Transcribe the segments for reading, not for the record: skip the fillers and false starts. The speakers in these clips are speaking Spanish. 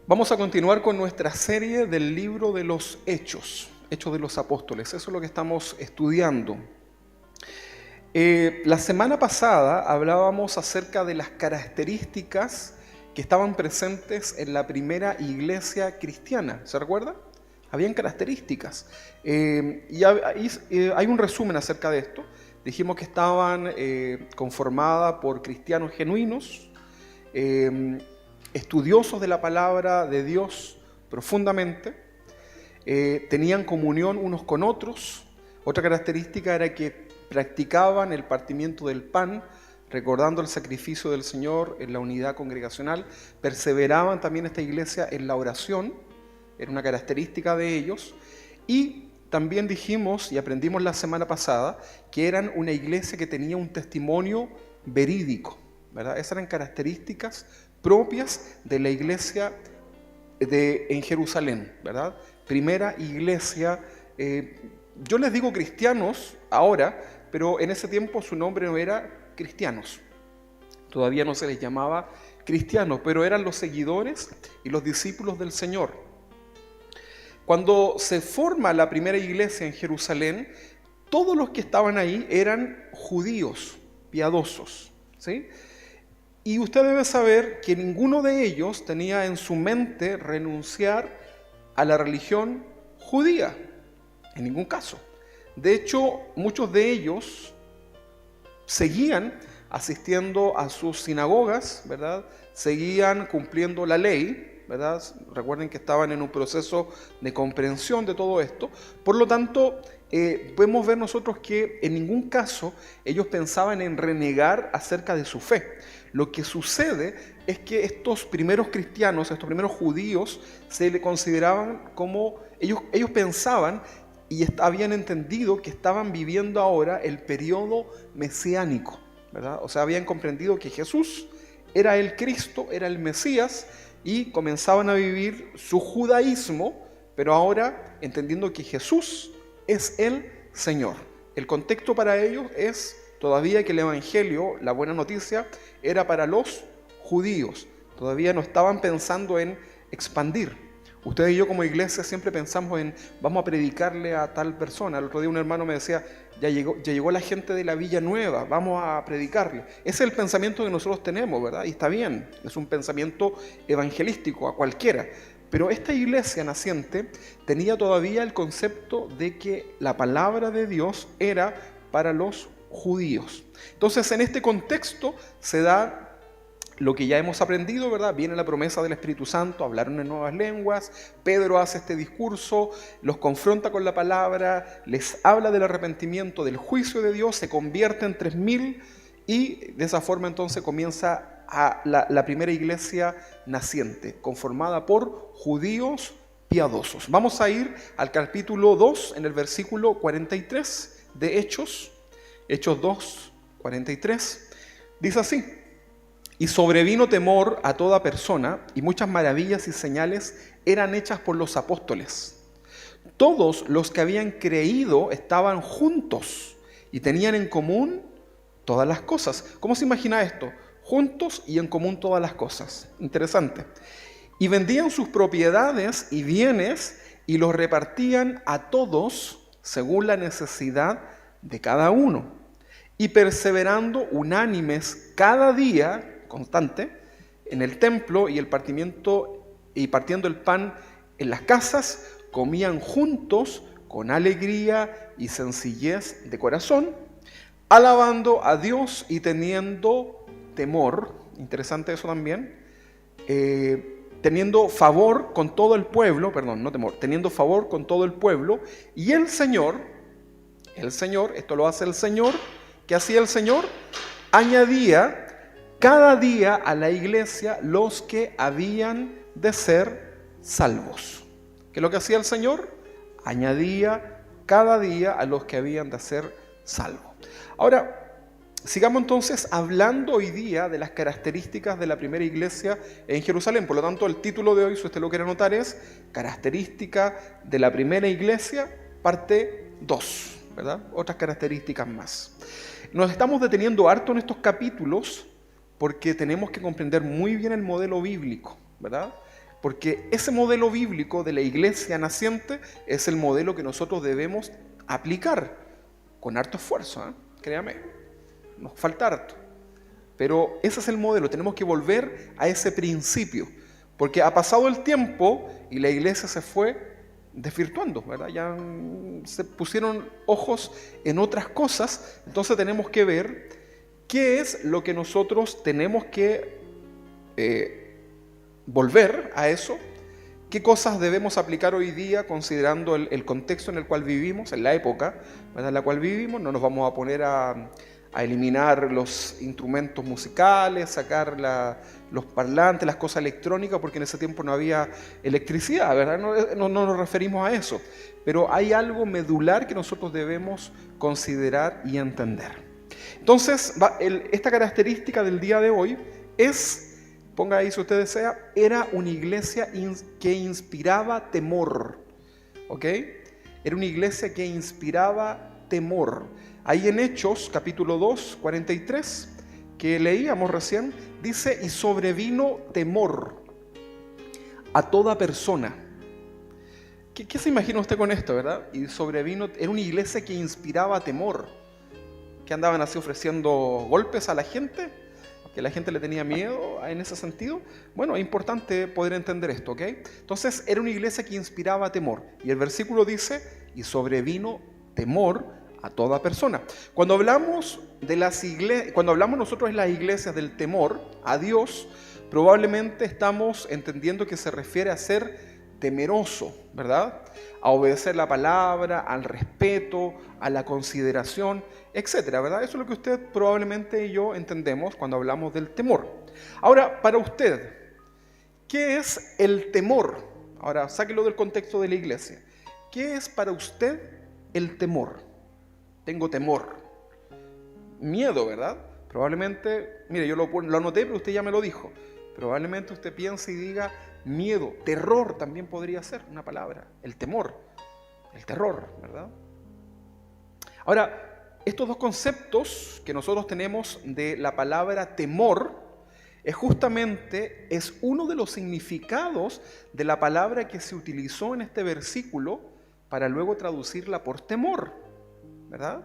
Vamos a continuar con nuestra serie del libro de los Hechos, Hechos de los Apóstoles. Eso es lo que estamos estudiando. La semana pasada hablábamos acerca de las características que estaban presentes en la primera iglesia cristiana. ¿Se recuerda? Habían características. Hay un resumen acerca de esto. Dijimos que estaban conformadas por cristianos genuinos, estudiosos de la palabra de Dios profundamente, tenían comunión unos con otros. Otra característica era que practicaban el partimiento del pan, recordando el sacrificio del Señor en la unidad congregacional. Perseveraban también esta iglesia en la oración, era una característica de ellos. Y también dijimos y aprendimos la semana pasada que eran una iglesia que tenía un testimonio verídico, ¿verdad? Esas eran características propias de la iglesia en Jerusalén, ¿verdad? Primera iglesia, yo les digo cristianos ahora, pero en ese tiempo su nombre no era cristianos, todavía no se les llamaba cristianos, pero eran los seguidores y los discípulos del Señor. Cuando se forma la primera iglesia en Jerusalén, todos los que estaban ahí eran judíos piadosos, ¿sí? Y usted debe saber que ninguno de ellos tenía en su mente renunciar a la religión judía, en ningún caso. De hecho, muchos de ellos seguían asistiendo a sus sinagogas, ¿verdad? Seguían cumpliendo la ley, ¿verdad? Recuerden que estaban en un proceso de comprensión de todo esto. Por lo tanto, podemos ver nosotros que en ningún caso ellos pensaban en renegar acerca de su fe. Lo que sucede es que estos primeros cristianos, estos primeros judíos, se le consideraban como, ellos pensaban y habían entendido que estaban viviendo ahora el periodo mesiánico, ¿verdad? O sea, habían comprendido que Jesús era el Cristo, era el Mesías, y comenzaban a vivir su judaísmo, pero ahora entendiendo que Jesús es el Señor. El contexto para ellos es todavía que el Evangelio, la buena noticia, era para los judíos. Todavía no estaban pensando en expandir. Ustedes y yo como iglesia siempre pensamos en vamos a predicarle a tal persona. El otro día un hermano me decía, ya llegó la gente de la Villa Nueva, vamos a predicarle. Ese es el pensamiento que nosotros tenemos, ¿verdad? Y está bien, es un pensamiento evangelístico a cualquiera. Pero esta iglesia naciente tenía todavía el concepto de que la palabra de Dios era para los judíos. Entonces, en este contexto se da lo que ya hemos aprendido, ¿verdad? Viene la promesa del Espíritu Santo, hablaron en nuevas lenguas, Pedro hace este discurso, los confronta con la palabra, les habla del arrepentimiento, del juicio de Dios, se convierte en 3.000 y de esa forma entonces comienza la primera iglesia naciente, conformada por judíos piadosos. Vamos a ir al capítulo 2, en el versículo 43 de Hechos 2, 43, dice así: y sobrevino temor a toda persona, y muchas maravillas y señales eran hechas por los apóstoles. Todos los que habían creído estaban juntos y tenían en común todas las cosas. ¿Cómo se imagina esto? Juntos y en común todas las cosas. Interesante. Y vendían sus propiedades y bienes y los repartían a todos según la necesidad de cada uno. Y perseverando unánimes cada día, constante, en el templo y partiendo el pan en las casas, comían juntos con alegría y sencillez de corazón, alabando a Dios y teniendo temor, interesante eso también, teniendo favor con todo el pueblo, teniendo favor con todo el pueblo, y el Señor, esto lo hace el Señor. ¿Qué hacía el Señor? Añadía cada día a la iglesia los que habían de ser salvos. ¿Qué es lo que hacía el Señor? Añadía cada día a los que habían de ser salvos. Ahora, sigamos entonces hablando hoy día de las características de la primera iglesia en Jerusalén. Por lo tanto, el título de hoy, si usted lo quiere anotar, es Característica de la primera iglesia, parte 2, ¿verdad? Otras características más. Nos estamos deteniendo harto en estos capítulos porque tenemos que comprender muy bien el modelo bíblico, ¿verdad? porque ese modelo bíblico de la iglesia naciente es el modelo que nosotros debemos aplicar con harto esfuerzo, ¿eh? Créame, nos falta harto. Pero ese es el modelo, tenemos que volver a ese principio, porque ha pasado el tiempo y la iglesia se fue desvirtuando, ¿verdad? Ya se pusieron ojos en otras cosas, entonces tenemos que ver qué es lo que nosotros tenemos que volver a eso, qué cosas debemos aplicar hoy día considerando el contexto en el cual vivimos, en la época, ¿verdad?, en la cual vivimos. No nos vamos a poner a eliminar los instrumentos musicales, sacar los parlantes, las cosas electrónicas, porque en ese tiempo no había electricidad, ¿verdad? No nos referimos a eso. Pero hay algo medular que nosotros debemos considerar y entender. Entonces, esta característica del día de hoy es, ponga ahí si usted desea, era una iglesia que inspiraba temor. ¿Ok? Era una iglesia que inspiraba temor. Ahí en Hechos, capítulo 2, 43, que leíamos recién, dice, y sobrevino temor a toda persona. ¿Qué se imagina usted con esto, verdad? Y sobrevino, era una iglesia que inspiraba temor. ¿Que andaban así ofreciendo golpes a la gente? ¿Que la gente le tenía miedo en ese sentido? Bueno, es importante poder entender esto, ¿ok? Entonces, era una iglesia que inspiraba temor. Y el versículo dice, y sobrevino temor a toda persona. Cuando hablamos nosotros en las iglesias del temor a Dios, probablemente estamos entendiendo que se refiere a ser temeroso, ¿verdad? A obedecer la palabra, al respeto, a la consideración, etcétera, ¿verdad? Eso es lo que usted probablemente y yo entendemos cuando hablamos del temor. Ahora, para usted, ¿qué es el temor? Ahora, sáquelo del contexto de la iglesia. ¿Qué es para usted el temor? Tengo temor. Miedo, ¿verdad? Probablemente, mire, yo lo anoté, pero usted ya me lo dijo. Probablemente usted piense y diga miedo. Terror también podría ser una palabra. El temor. El terror, ¿verdad? Ahora, estos dos conceptos que nosotros tenemos de la palabra temor es uno de los significados de la palabra que se utilizó en este versículo para luego traducirla por temor. ¿Verdad?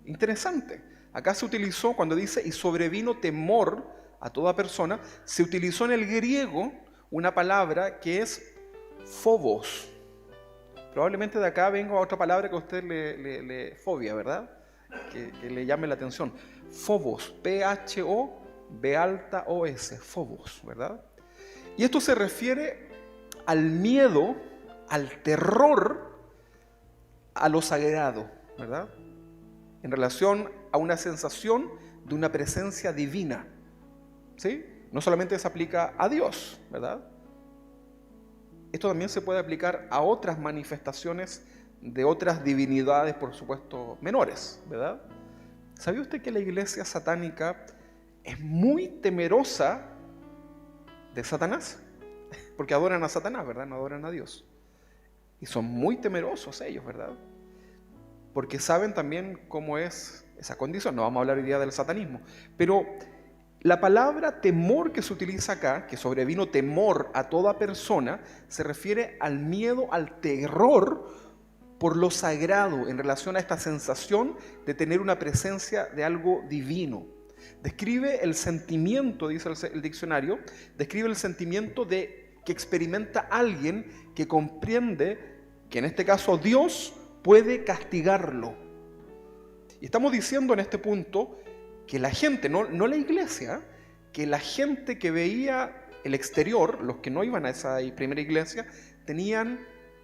Interesante. Acá se utilizó, cuando dice y sobrevino temor a toda persona, se utilizó en el griego una palabra que es phobos. Probablemente de acá venga otra palabra que a usted le fobia, ¿verdad? Que le llame la atención. Phobos, P-H-O-B-O-S, phobos, ¿verdad? Y esto se refiere al miedo, al terror, a lo sagrado, ¿verdad? En relación a una sensación de una presencia divina, ¿sí? No solamente se aplica a Dios, ¿verdad? Esto también se puede aplicar a otras manifestaciones de otras divinidades, por supuesto, menores, ¿verdad? ¿Sabía usted que la iglesia satánica es muy temerosa de Satanás? Porque adoran a Satanás, ¿verdad? No adoran a Dios. Y son muy temerosos ellos, ¿verdad? Porque saben también cómo es esa condición. No vamos a hablar hoy día del satanismo. Pero la palabra temor que se utiliza acá, que sobrevino temor a toda persona, se refiere al miedo, al terror por lo sagrado en relación a esta sensación de tener una presencia de algo divino. Describe el sentimiento, dice el diccionario, describe el sentimiento que experimenta alguien que comprende que en este caso Dios puede castigarlo. Y estamos diciendo en este punto que la gente, no la iglesia, que la gente que veía el exterior, los que no iban a esa primera iglesia, tenían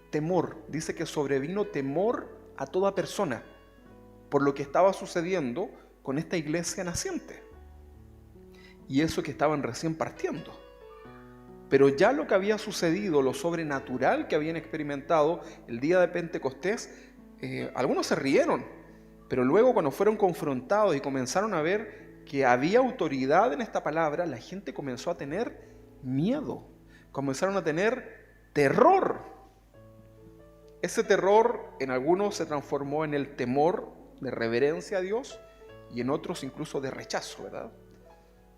temor. Dice que sobrevino temor a toda persona por lo que estaba sucediendo con esta iglesia naciente. Y eso que estaban recién partiendo. Pero ya lo que había sucedido, lo sobrenatural que habían experimentado el día de Pentecostés, algunos se rieron, pero luego cuando fueron confrontados y comenzaron a ver que había autoridad en esta palabra, la gente comenzó a tener miedo, comenzaron a tener terror. Ese terror en algunos se transformó en el temor de reverencia a Dios y en otros incluso de rechazo, ¿verdad?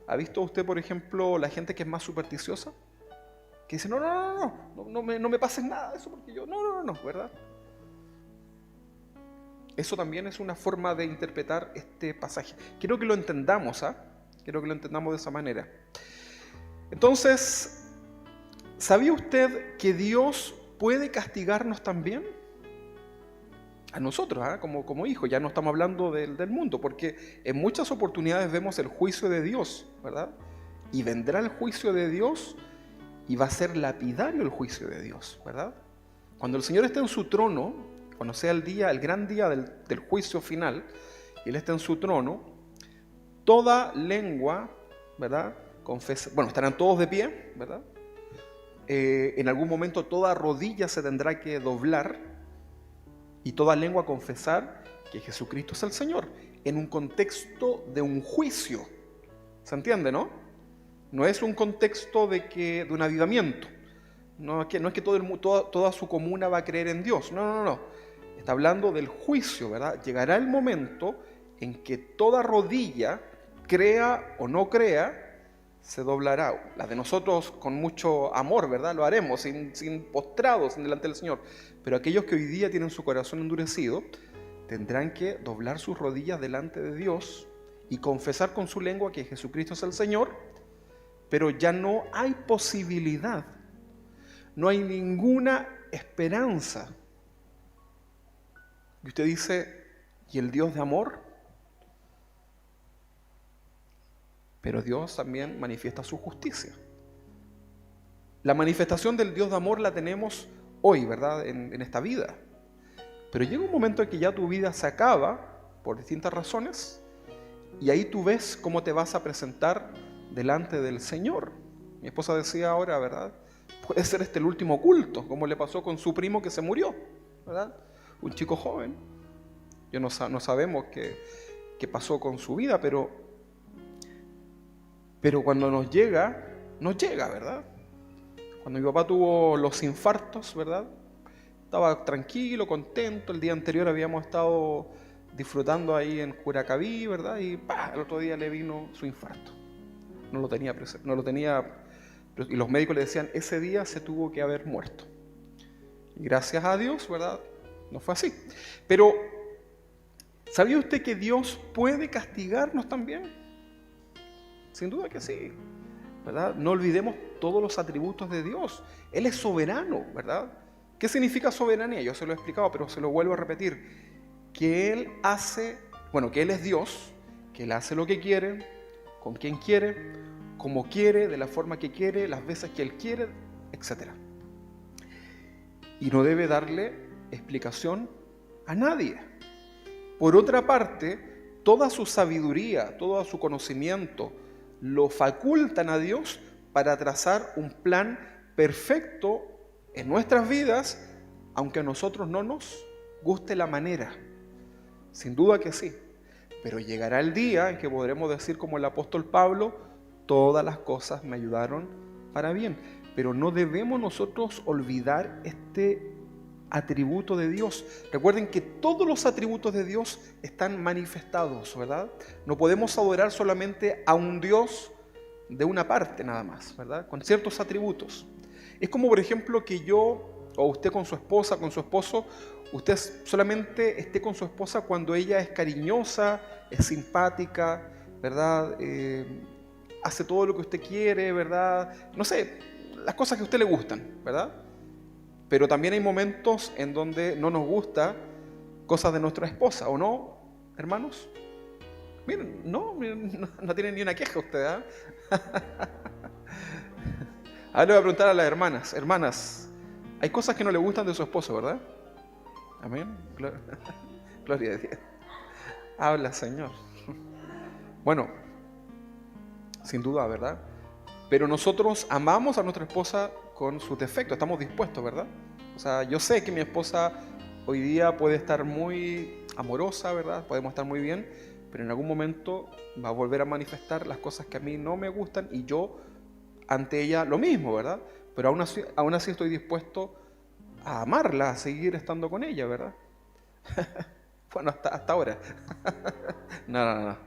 ¿Ha visto usted, por ejemplo, la gente que es más supersticiosa? que dicen, no me pases nada de eso porque yo, no, ¿verdad? Eso también es una forma de interpretar este pasaje. Quiero que lo entendamos, Quiero que lo entendamos de esa manera. Entonces, ¿sabía usted que Dios puede castigarnos también? A nosotros, como hijos, ya no estamos hablando del mundo, porque en muchas oportunidades vemos el juicio de Dios, ¿verdad? Y vendrá el juicio de Dios y va a ser lapidario el juicio de Dios, ¿verdad? Cuando el Señor esté en su trono, cuando sea el gran día del juicio final, y Él está en su trono, toda lengua, ¿verdad? Estarán todos de pie, ¿verdad? En algún momento toda rodilla se tendrá que doblar y toda lengua confesar que Jesucristo es el Señor, en un contexto de un juicio. ¿Se entiende, no? No es un contexto de un avivamiento. No es que toda su comuna va a creer en Dios. No. Está hablando del juicio, ¿verdad? Llegará el momento en que toda rodilla, crea o no crea, se doblará. La de nosotros con mucho amor, ¿verdad? Lo haremos sin postrados delante del Señor. Pero aquellos que hoy día tienen su corazón endurecido tendrán que doblar sus rodillas delante de Dios y confesar con su lengua que Jesucristo es el Señor, pero ya no hay posibilidad, no hay ninguna esperanza. Y usted dice, ¿y el Dios de amor? Pero Dios también manifiesta su justicia. La manifestación del Dios de amor la tenemos hoy, ¿verdad? En esta vida. Pero llega un momento en que ya tu vida se acaba por distintas razones y ahí tú ves cómo te vas a presentar delante del Señor. Mi esposa decía ahora, ¿verdad? Puede ser este el último culto, como le pasó con su primo que se murió, ¿verdad? Un chico joven. No sabemos qué pasó con su vida, pero cuando nos llega, ¿verdad? Cuando mi papá tuvo los infartos, ¿verdad? Estaba tranquilo, contento. El día anterior habíamos estado disfrutando ahí en Curacaví, ¿verdad? Y el otro día le vino su infarto. No lo tenía, y los médicos le decían, ese día se tuvo que haber muerto. Y gracias a Dios, ¿verdad? No fue así. Pero, ¿sabía usted que Dios puede castigarnos también? Sin duda que sí, ¿verdad? No olvidemos todos los atributos de Dios. Él es soberano, ¿verdad? ¿Qué significa soberanía? Yo se lo he explicado, pero se lo vuelvo a repetir. Que Él es Dios, que Él hace lo que quiere, con quien quiere, como quiere, de la forma que quiere, las veces que Él quiere, etc. Y no debe darle explicación a nadie. Por otra parte, toda su sabiduría, todo su conocimiento, lo facultan a Dios para trazar un plan perfecto en nuestras vidas, aunque a nosotros no nos guste la manera. Sin duda que sí. Pero llegará el día en que podremos decir como el apóstol Pablo, todas las cosas me ayudaron para bien. Pero no debemos nosotros olvidar este atributo de Dios. Recuerden que todos los atributos de Dios están manifestados, ¿verdad? No podemos adorar solamente a un Dios de una parte nada más, ¿verdad? Con ciertos atributos. Es como, por ejemplo, que yo o usted con su esposa, con su esposo, usted solamente esté con su esposa cuando ella es cariñosa, es simpática, ¿verdad? Hace todo lo que usted quiere, ¿verdad? No sé, las cosas que a usted le gustan, ¿verdad? Pero también hay momentos en donde no nos gusta cosas de nuestra esposa, ¿o no, hermanos? Miren, no tienen ni una queja usted, ¿ah? Ahora le voy a preguntar a las hermanas. Hermanas, hay cosas que no le gustan de su esposo, ¿verdad? Amén. Gloria a Dios. Habla, Señor. Bueno, sin duda, ¿verdad? Pero nosotros amamos a nuestra esposa con sus defectos, estamos dispuestos, ¿verdad? O sea, yo sé que mi esposa hoy día puede estar muy amorosa, ¿verdad? Podemos estar muy bien, pero en algún momento va a volver a manifestar las cosas que a mí no me gustan y yo ante ella lo mismo, ¿verdad? Pero aún así estoy dispuesto a amarla, a seguir estando con ella, ¿verdad? Bueno, hasta ahora. No.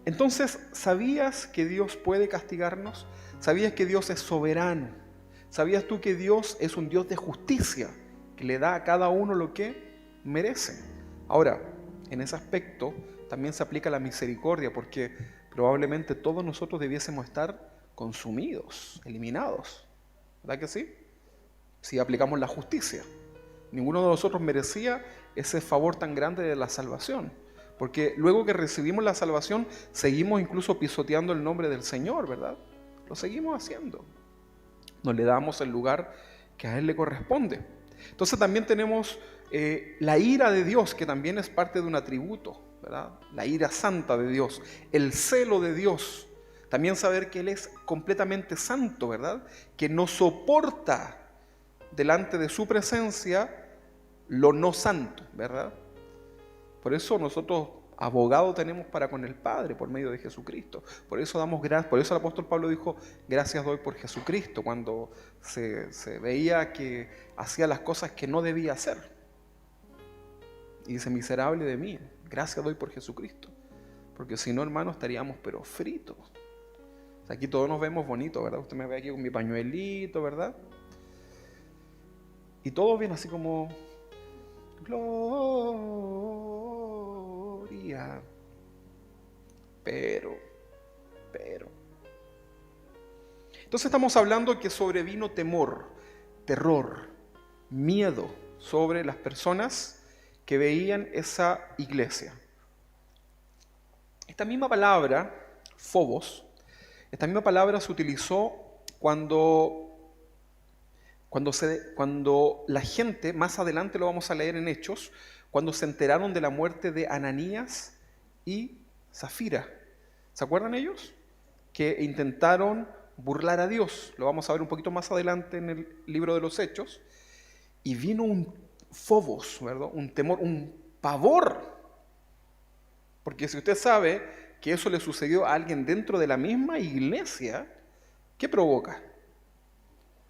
Entonces, ¿sabías que Dios puede castigarnos? ¿Sabías que Dios es soberano? ¿Sabías tú que Dios es un Dios de justicia, que le da a cada uno lo que merece? Ahora, en ese aspecto también se aplica la misericordia, porque probablemente todos nosotros debiésemos estar consumidos, eliminados. ¿Verdad que sí? Si aplicamos la justicia. Ninguno de nosotros merecía ese favor tan grande de la salvación, porque luego que recibimos la salvación seguimos incluso pisoteando el nombre del Señor, ¿verdad? Lo seguimos haciendo. No le damos el lugar que a Él le corresponde. Entonces también tenemos la ira de Dios, que también es parte de un atributo, ¿verdad? La ira santa de Dios, el celo de Dios. También saber que Él es completamente santo, ¿verdad? Que no soporta delante de su presencia lo no santo, ¿verdad? Por eso nosotros abogado tenemos para con el Padre por medio de Jesucristo. Por eso damos gracias. Por eso el apóstol Pablo dijo: gracias doy por Jesucristo, cuando se veía que hacía las cosas que no debía hacer. Y dice: miserable de mí, gracias doy por Jesucristo. Porque si no, hermano, estaríamos pero fritos. O sea, aquí todos nos vemos bonitos, ¿verdad? Usted me ve aquí con mi pañuelito, ¿verdad? Y todo viene así como: gloria. Pero. Entonces estamos hablando que sobrevino temor, terror, miedo sobre las personas que veían esa iglesia. Esta misma palabra, phobos, esta misma palabra se utilizó cuando la gente, más adelante lo vamos a leer en Hechos, cuando se enteraron de la muerte de Ananías y Zafira. ¿Se acuerdan ellos? Que intentaron burlar a Dios. Lo vamos a ver un poquito más adelante en el libro de los Hechos. Y vino un phobos, ¿verdad? Un temor, un pavor. Porque si usted sabe que eso le sucedió a alguien dentro de la misma iglesia, ¿qué provoca?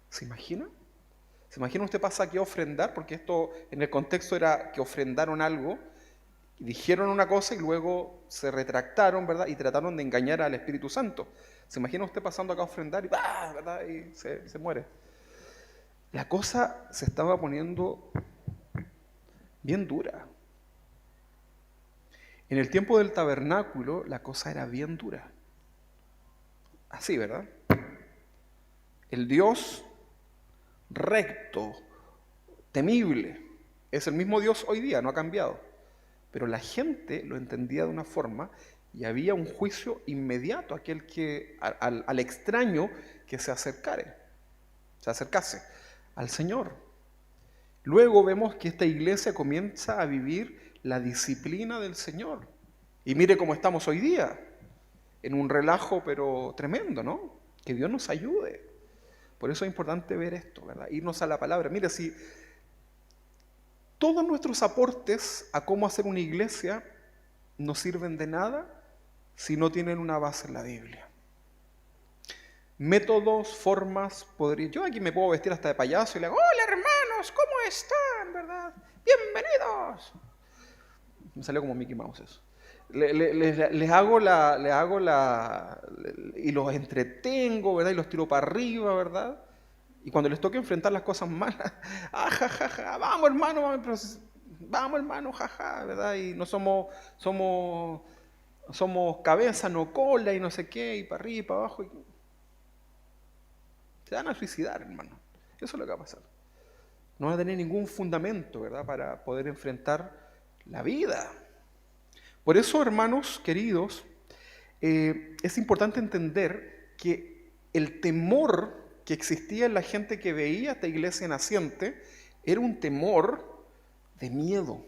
¿Se imagina? ¿Se imagina usted pasa aquí a ofrendar? Porque esto en el contexto era que ofrendaron algo, y dijeron una cosa y luego se retractaron, ¿verdad? Y trataron de engañar al Espíritu Santo. ¿Se imagina usted pasando acá a ofrendar y ¡bah! ¿Verdad? Y se muere? La cosa se estaba poniendo bien dura. En el tiempo del tabernáculo la cosa era bien dura. Así, ¿verdad? El Dios recto, temible, es el mismo Dios hoy día, no ha cambiado. Pero la gente lo entendía de una forma y había un juicio inmediato a aquel que, al extraño que se acercase al Señor. Luego vemos que esta iglesia comienza a vivir la disciplina del Señor. Y mire cómo estamos hoy día, en un relajo pero tremendo, ¿no? Que Dios nos ayude. Por eso es importante ver esto, ¿verdad? Irnos a la palabra. Mire, si todos nuestros aportes a cómo hacer una iglesia no sirven de nada si no tienen una base en la Biblia. Métodos, formas, yo aquí me puedo vestir hasta de payaso y le hago: hola hermanos, ¿cómo están? ¿Verdad? Bienvenidos. Me salió como Mickey Mouse eso. Les hago y los entretengo, ¿verdad? Y los tiro para arriba, ¿verdad? Y cuando les toque enfrentar las cosas malas, vamos hermano, jaja, ¿verdad? Y no somos cabeza, no cola, y no sé qué, y para arriba y para abajo. Se van a suicidar, hermano. Eso es lo que va a pasar. No van a tener ningún fundamento, ¿verdad?, para poder enfrentar la vida. Por eso, hermanos queridos, es importante entender que el temor que existía en la gente que veía esta iglesia naciente era un temor de miedo,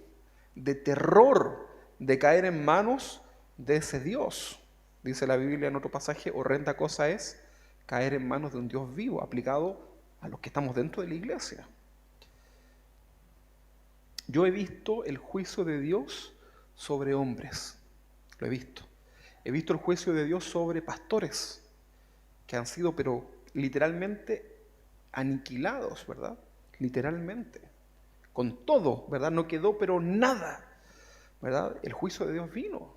de terror, de caer en manos de ese Dios. Dice la Biblia en otro pasaje: horrenda cosa es caer en manos de un Dios vivo, aplicado a los que estamos dentro de la iglesia. Yo he visto el juicio de Dios sobre hombres, lo he visto. He visto el juicio de Dios sobre pastores que han sido, pero literalmente aniquilados, ¿verdad? Literalmente, con todo, ¿verdad? No quedó pero nada, ¿verdad? El juicio de Dios vino.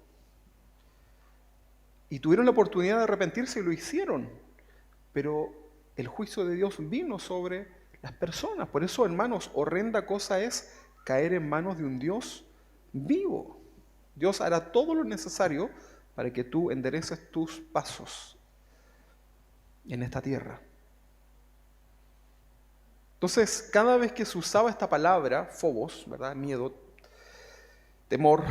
Y tuvieron la oportunidad de arrepentirse y lo hicieron. pero el juicio de Dios vino sobre las personas. Por eso, hermanos, horrenda cosa es caer en manos de un Dios vivo. Dios hará todo lo necesario para que tú endereces tus pasos en esta tierra. Entonces, cada vez que se usaba esta palabra, phobos, ¿verdad? Miedo, temor,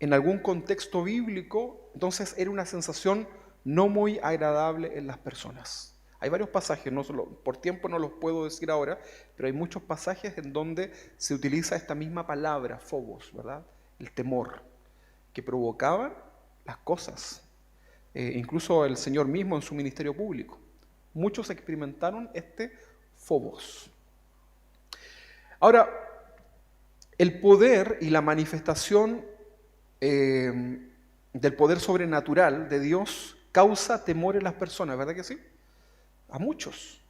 en algún contexto bíblico, entonces era una sensación no muy agradable en las personas. Hay varios pasajes, por tiempo no los puedo decir ahora, pero hay muchos pasajes en donde se utiliza esta misma palabra, phobos, ¿verdad? El temor, que provocaba las cosas. Incluso el Señor mismo en su ministerio público. Muchos experimentaron este phobos. Ahora, el poder y la manifestación del poder sobrenatural de Dios causa temor en las personas, ¿verdad que sí? A muchos.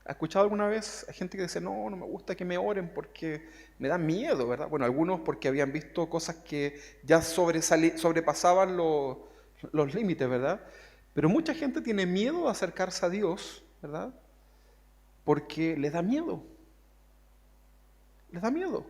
¿Ha escuchado alguna vez a gente que dice, no me gusta que me oren porque me da miedo, ¿verdad? Bueno, algunos porque habían visto cosas que ya sobrepasaban los límites, ¿verdad? Pero mucha gente tiene miedo de acercarse a Dios, ¿verdad? Porque les da miedo. Les da miedo.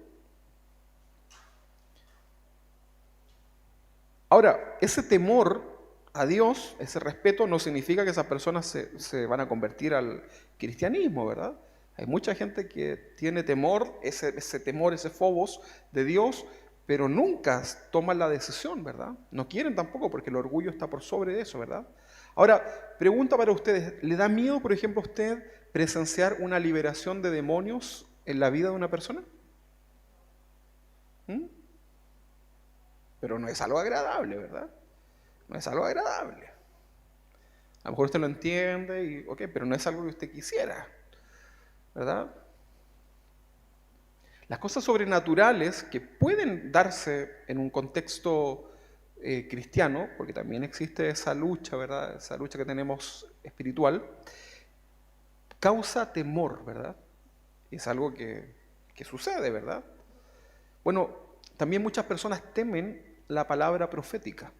Ahora, ese temor a Dios, ese respeto, no significa que esas personas se van a convertir al cristianismo, ¿verdad? Hay mucha gente que tiene temor, ese temor, ese phobos de Dios, pero nunca toman la decisión, ¿verdad? No quieren tampoco porque el orgullo está por sobre eso, ¿verdad? Ahora, pregunta para ustedes, ¿le da miedo, por ejemplo, a usted presenciar una liberación de demonios en la vida de una persona? Pero no es algo agradable, ¿verdad? No es algo agradable. A lo mejor usted lo entiende, y, ok, pero no es algo que usted quisiera, ¿verdad? Las cosas sobrenaturales que pueden darse en un contexto cristiano, porque también existe esa lucha, ¿verdad? Esa lucha que tenemos espiritual, causa temor, ¿verdad? Es algo que sucede, ¿verdad? Bueno, también muchas personas temen la palabra profética.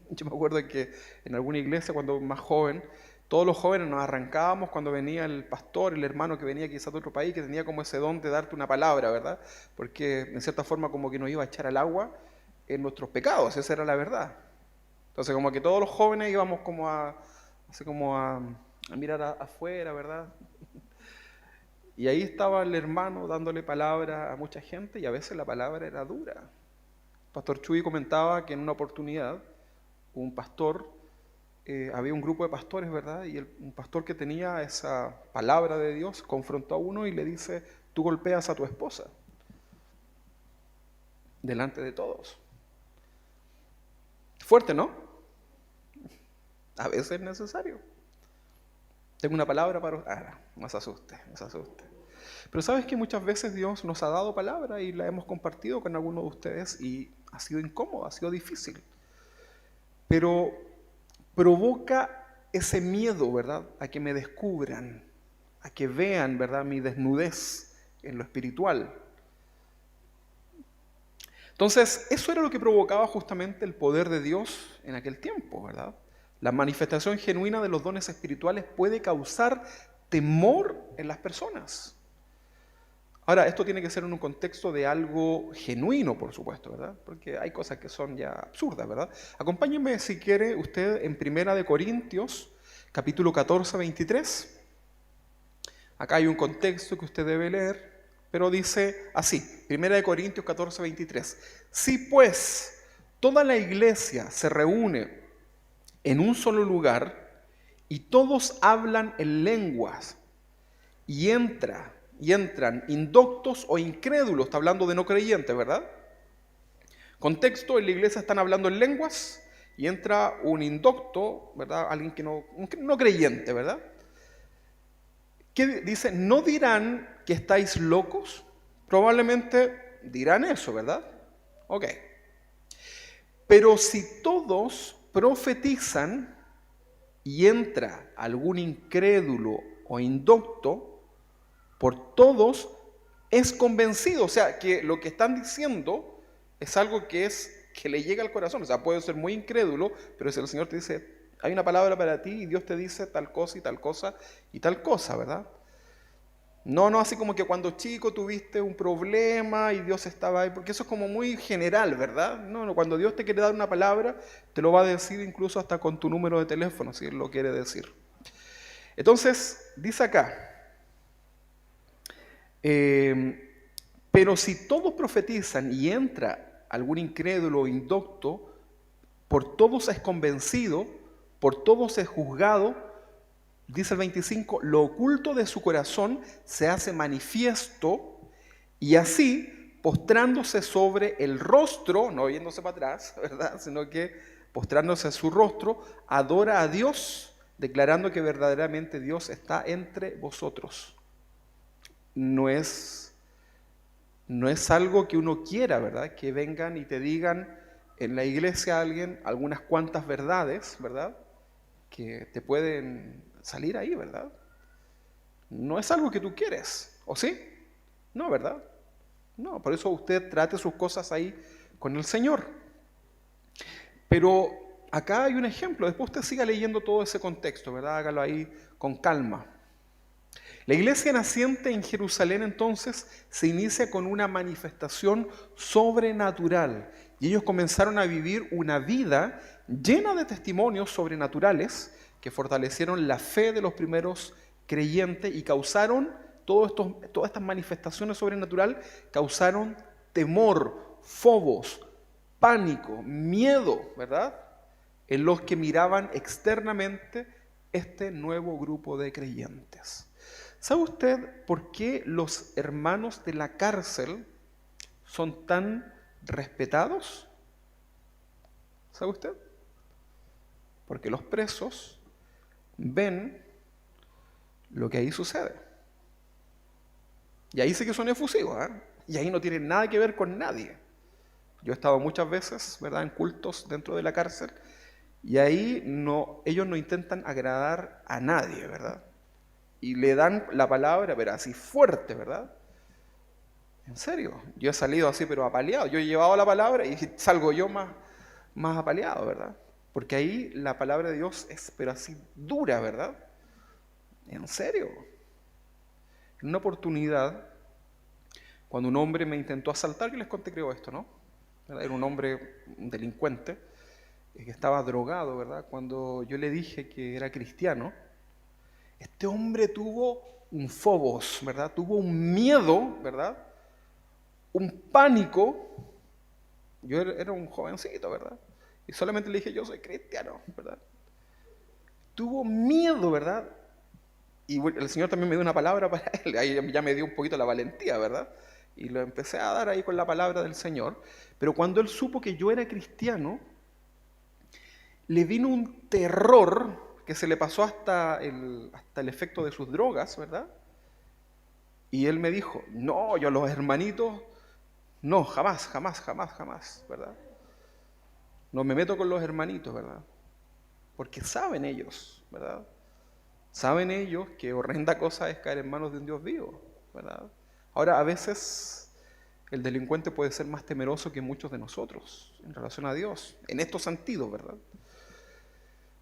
Yo me acuerdo que en alguna iglesia, cuando más joven, todos los jóvenes nos arrancábamos cuando venía el pastor, el hermano que venía quizás de otro país, que tenía como ese don de darte una palabra, ¿verdad? Porque en cierta forma como que nos iba a echar al agua en nuestros pecados, esa era la verdad. Entonces como que todos los jóvenes íbamos como a mirar afuera, ¿verdad? Y ahí estaba el hermano dándole palabra a mucha gente y a veces la palabra era dura. Pastor Chuy comentaba que en una oportunidad un pastor, había un grupo de pastores, ¿verdad? Y un pastor que tenía esa palabra de Dios confrontó a uno y le dice, tú golpeas a tu esposa delante de todos. Fuerte, ¿no? A veces es necesario. Tengo una palabra para... no se asuste, no se asuste. Pero sabes que muchas veces Dios nos ha dado palabra y la hemos compartido con algunos de ustedes y ha sido incómodo, ha sido difícil. Pero provoca ese miedo, ¿verdad? A que me descubran, a que vean, ¿verdad? Mi desnudez en lo espiritual. Entonces, eso era lo que provocaba justamente el poder de Dios en aquel tiempo, ¿verdad? La manifestación genuina de los dones espirituales puede causar temor en las personas. Ahora, esto tiene que ser en un contexto de algo genuino, por supuesto, ¿verdad? Porque hay cosas que son ya absurdas, ¿verdad? Acompáñenme, si quiere, usted en 1 Corintios, capítulo 14, 23. Acá hay un contexto que usted debe leer, pero dice así, 1 Corintios 14, 23. Si pues toda la iglesia se reúne en un solo lugar y todos hablan en lenguas y entran indoctos o incrédulos, está hablando de no creyentes, ¿verdad? Contexto, en la iglesia están hablando en lenguas y entra un indocto, ¿verdad? Alguien que no creyente, ¿verdad? ¿Qué dice? ¿No dirán que estáis locos? Probablemente dirán eso, ¿verdad? Ok. Pero si todos profetizan y entra algún incrédulo o indocto, por todos es convencido. O sea, que lo que están diciendo es algo que le llega al corazón. O sea, puede ser muy incrédulo, pero si el Señor te dice, Hay una palabra para ti y Dios te dice tal cosa y tal cosa y tal cosa, ¿verdad? No así como que cuando chico tuviste un problema y Dios estaba ahí, porque eso es como muy general, ¿verdad? No, cuando Dios te quiere dar una palabra, te lo va a decir incluso hasta con tu número de teléfono, si Él lo quiere decir. Entonces, dice acá, pero si todos profetizan y entra algún incrédulo o indocto, por todos es convencido, por todos es juzgado. Dice el 25, lo oculto de su corazón se hace manifiesto y así, postrándose sobre el rostro, no yéndose para atrás, ¿verdad? Sino que postrándose a su rostro, adora a Dios, declarando que verdaderamente Dios está entre vosotros. No es algo que uno quiera, ¿verdad? Que vengan y te digan en la iglesia alguien algunas cuantas verdades, ¿verdad? Que te pueden salir ahí, ¿verdad? No es algo que tú quieres, ¿o sí? No, ¿verdad? No, por eso usted trate sus cosas ahí con el Señor. Pero acá hay un ejemplo, después usted siga leyendo todo ese contexto, ¿verdad? Hágalo ahí con calma. La iglesia naciente en Jerusalén entonces se inicia con una manifestación sobrenatural y ellos comenzaron a vivir una vida llena de testimonios sobrenaturales que fortalecieron la fe de los primeros creyentes y causaron, todas estas manifestaciones sobrenaturales causaron temor, fobos, pánico, miedo, ¿verdad? En los que miraban externamente este nuevo grupo de creyentes. ¿Sabe usted por qué los hermanos de la cárcel son tan respetados? ¿Sabe usted? Porque los presos ven lo que ahí sucede. Y ahí sí que son efusivos, ¿eh? Y ahí no tienen nada que ver con nadie. Yo he estado muchas veces, ¿verdad?, en cultos dentro de la cárcel, y ahí ellos no intentan agradar a nadie, ¿verdad? Y le dan la palabra, pero así fuerte, ¿verdad? En serio, yo he salido así, pero apaleado. Yo he llevado la palabra y salgo yo más apaleado, ¿verdad? Porque ahí la palabra de Dios es, pero así dura, ¿verdad? En serio. En una oportunidad, cuando un hombre me intentó asaltar, yo les conté, creo, esto, ¿no? Era un hombre, un delincuente, que estaba drogado, ¿verdad? Cuando yo le dije que era cristiano, este hombre tuvo un fobos, ¿verdad? Tuvo un miedo, ¿verdad? Un pánico. Yo era un jovencito, ¿verdad? Y solamente le dije, yo soy cristiano, ¿verdad? Tuvo miedo, ¿verdad? Y el Señor también me dio una palabra para él. Ahí ya me dio un poquito la valentía, ¿verdad? Y lo empecé a dar ahí con la palabra del Señor. Pero cuando él supo que yo era cristiano, le vino un terror que se le pasó hasta el efecto de sus drogas, ¿verdad? Y él me dijo, no, yo los hermanitos, no, jamás, ¿verdad? No me meto con los hermanitos, ¿verdad? Porque saben ellos, ¿verdad? Saben ellos que horrenda cosa es caer en manos de un Dios vivo, ¿verdad? Ahora, a veces el delincuente puede ser más temeroso que muchos de nosotros en relación a Dios, en estos sentidos, ¿verdad?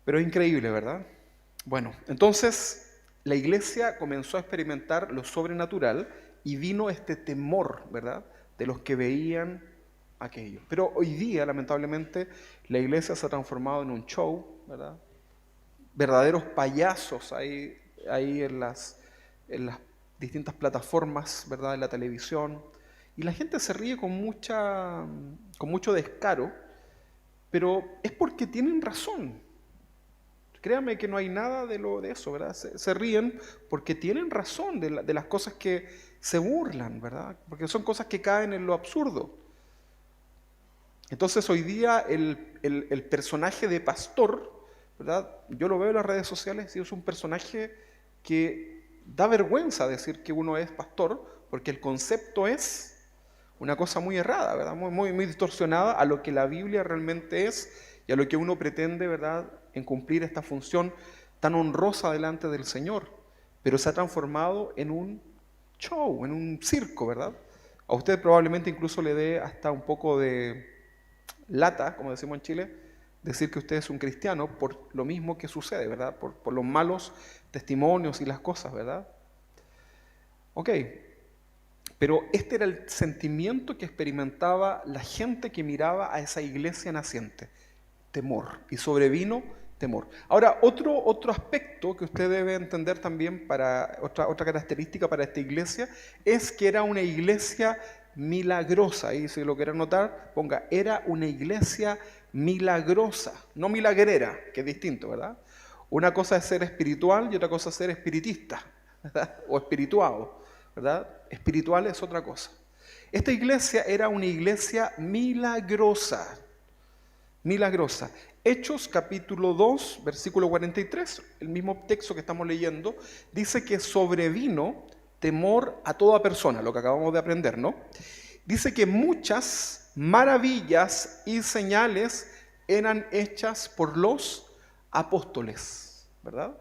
Pero es increíble, ¿verdad? Bueno, entonces la iglesia comenzó a experimentar lo sobrenatural y vino este temor, ¿verdad?, de los que veían aquello. Pero hoy día, lamentablemente, la iglesia se ha transformado en un show, ¿verdad? Verdaderos payasos ahí en las distintas plataformas, ¿verdad?, en la televisión. Y la gente se ríe con mucho descaro, pero es porque tienen razón. Créame que no hay nada de eso, ¿verdad? Se ríen porque tienen razón de las cosas que se burlan, ¿verdad? Porque son cosas que caen en lo absurdo. Entonces hoy día el personaje de pastor, ¿verdad? Yo lo veo en las redes sociales y es un personaje que da vergüenza decir que uno es pastor, porque el concepto es una cosa muy errada, ¿verdad? Muy distorsionada a lo que la Biblia realmente es y a lo que uno pretende, ¿verdad?, en cumplir esta función tan honrosa delante del Señor. Pero se ha transformado en un show, en un circo, ¿verdad? A usted probablemente incluso le dé hasta un poco de lata, como decimos en Chile, decir que usted es un cristiano por lo mismo que sucede, ¿verdad? Por los malos testimonios y las cosas, ¿verdad? Ok, pero este era el sentimiento que experimentaba la gente que miraba a esa iglesia naciente, temor, y sobrevino temor. Ahora, otro aspecto que usted debe entender también, otra característica para esta iglesia, es que era una iglesia milagrosa. Y si lo quiere notar, ponga, era una iglesia milagrosa, no milagrera, que es distinto, ¿verdad? Una cosa es ser espiritual y otra cosa es ser espiritista, ¿verdad? O espirituado, ¿verdad? Espiritual es otra cosa. Esta iglesia era una iglesia milagrosa. Milagrosa. Hechos capítulo 2, versículo 43, el mismo texto que estamos leyendo, dice que sobrevino temor a toda persona, lo que acabamos de aprender, ¿no? Dice que muchas maravillas y señales eran hechas por los apóstoles, ¿verdad?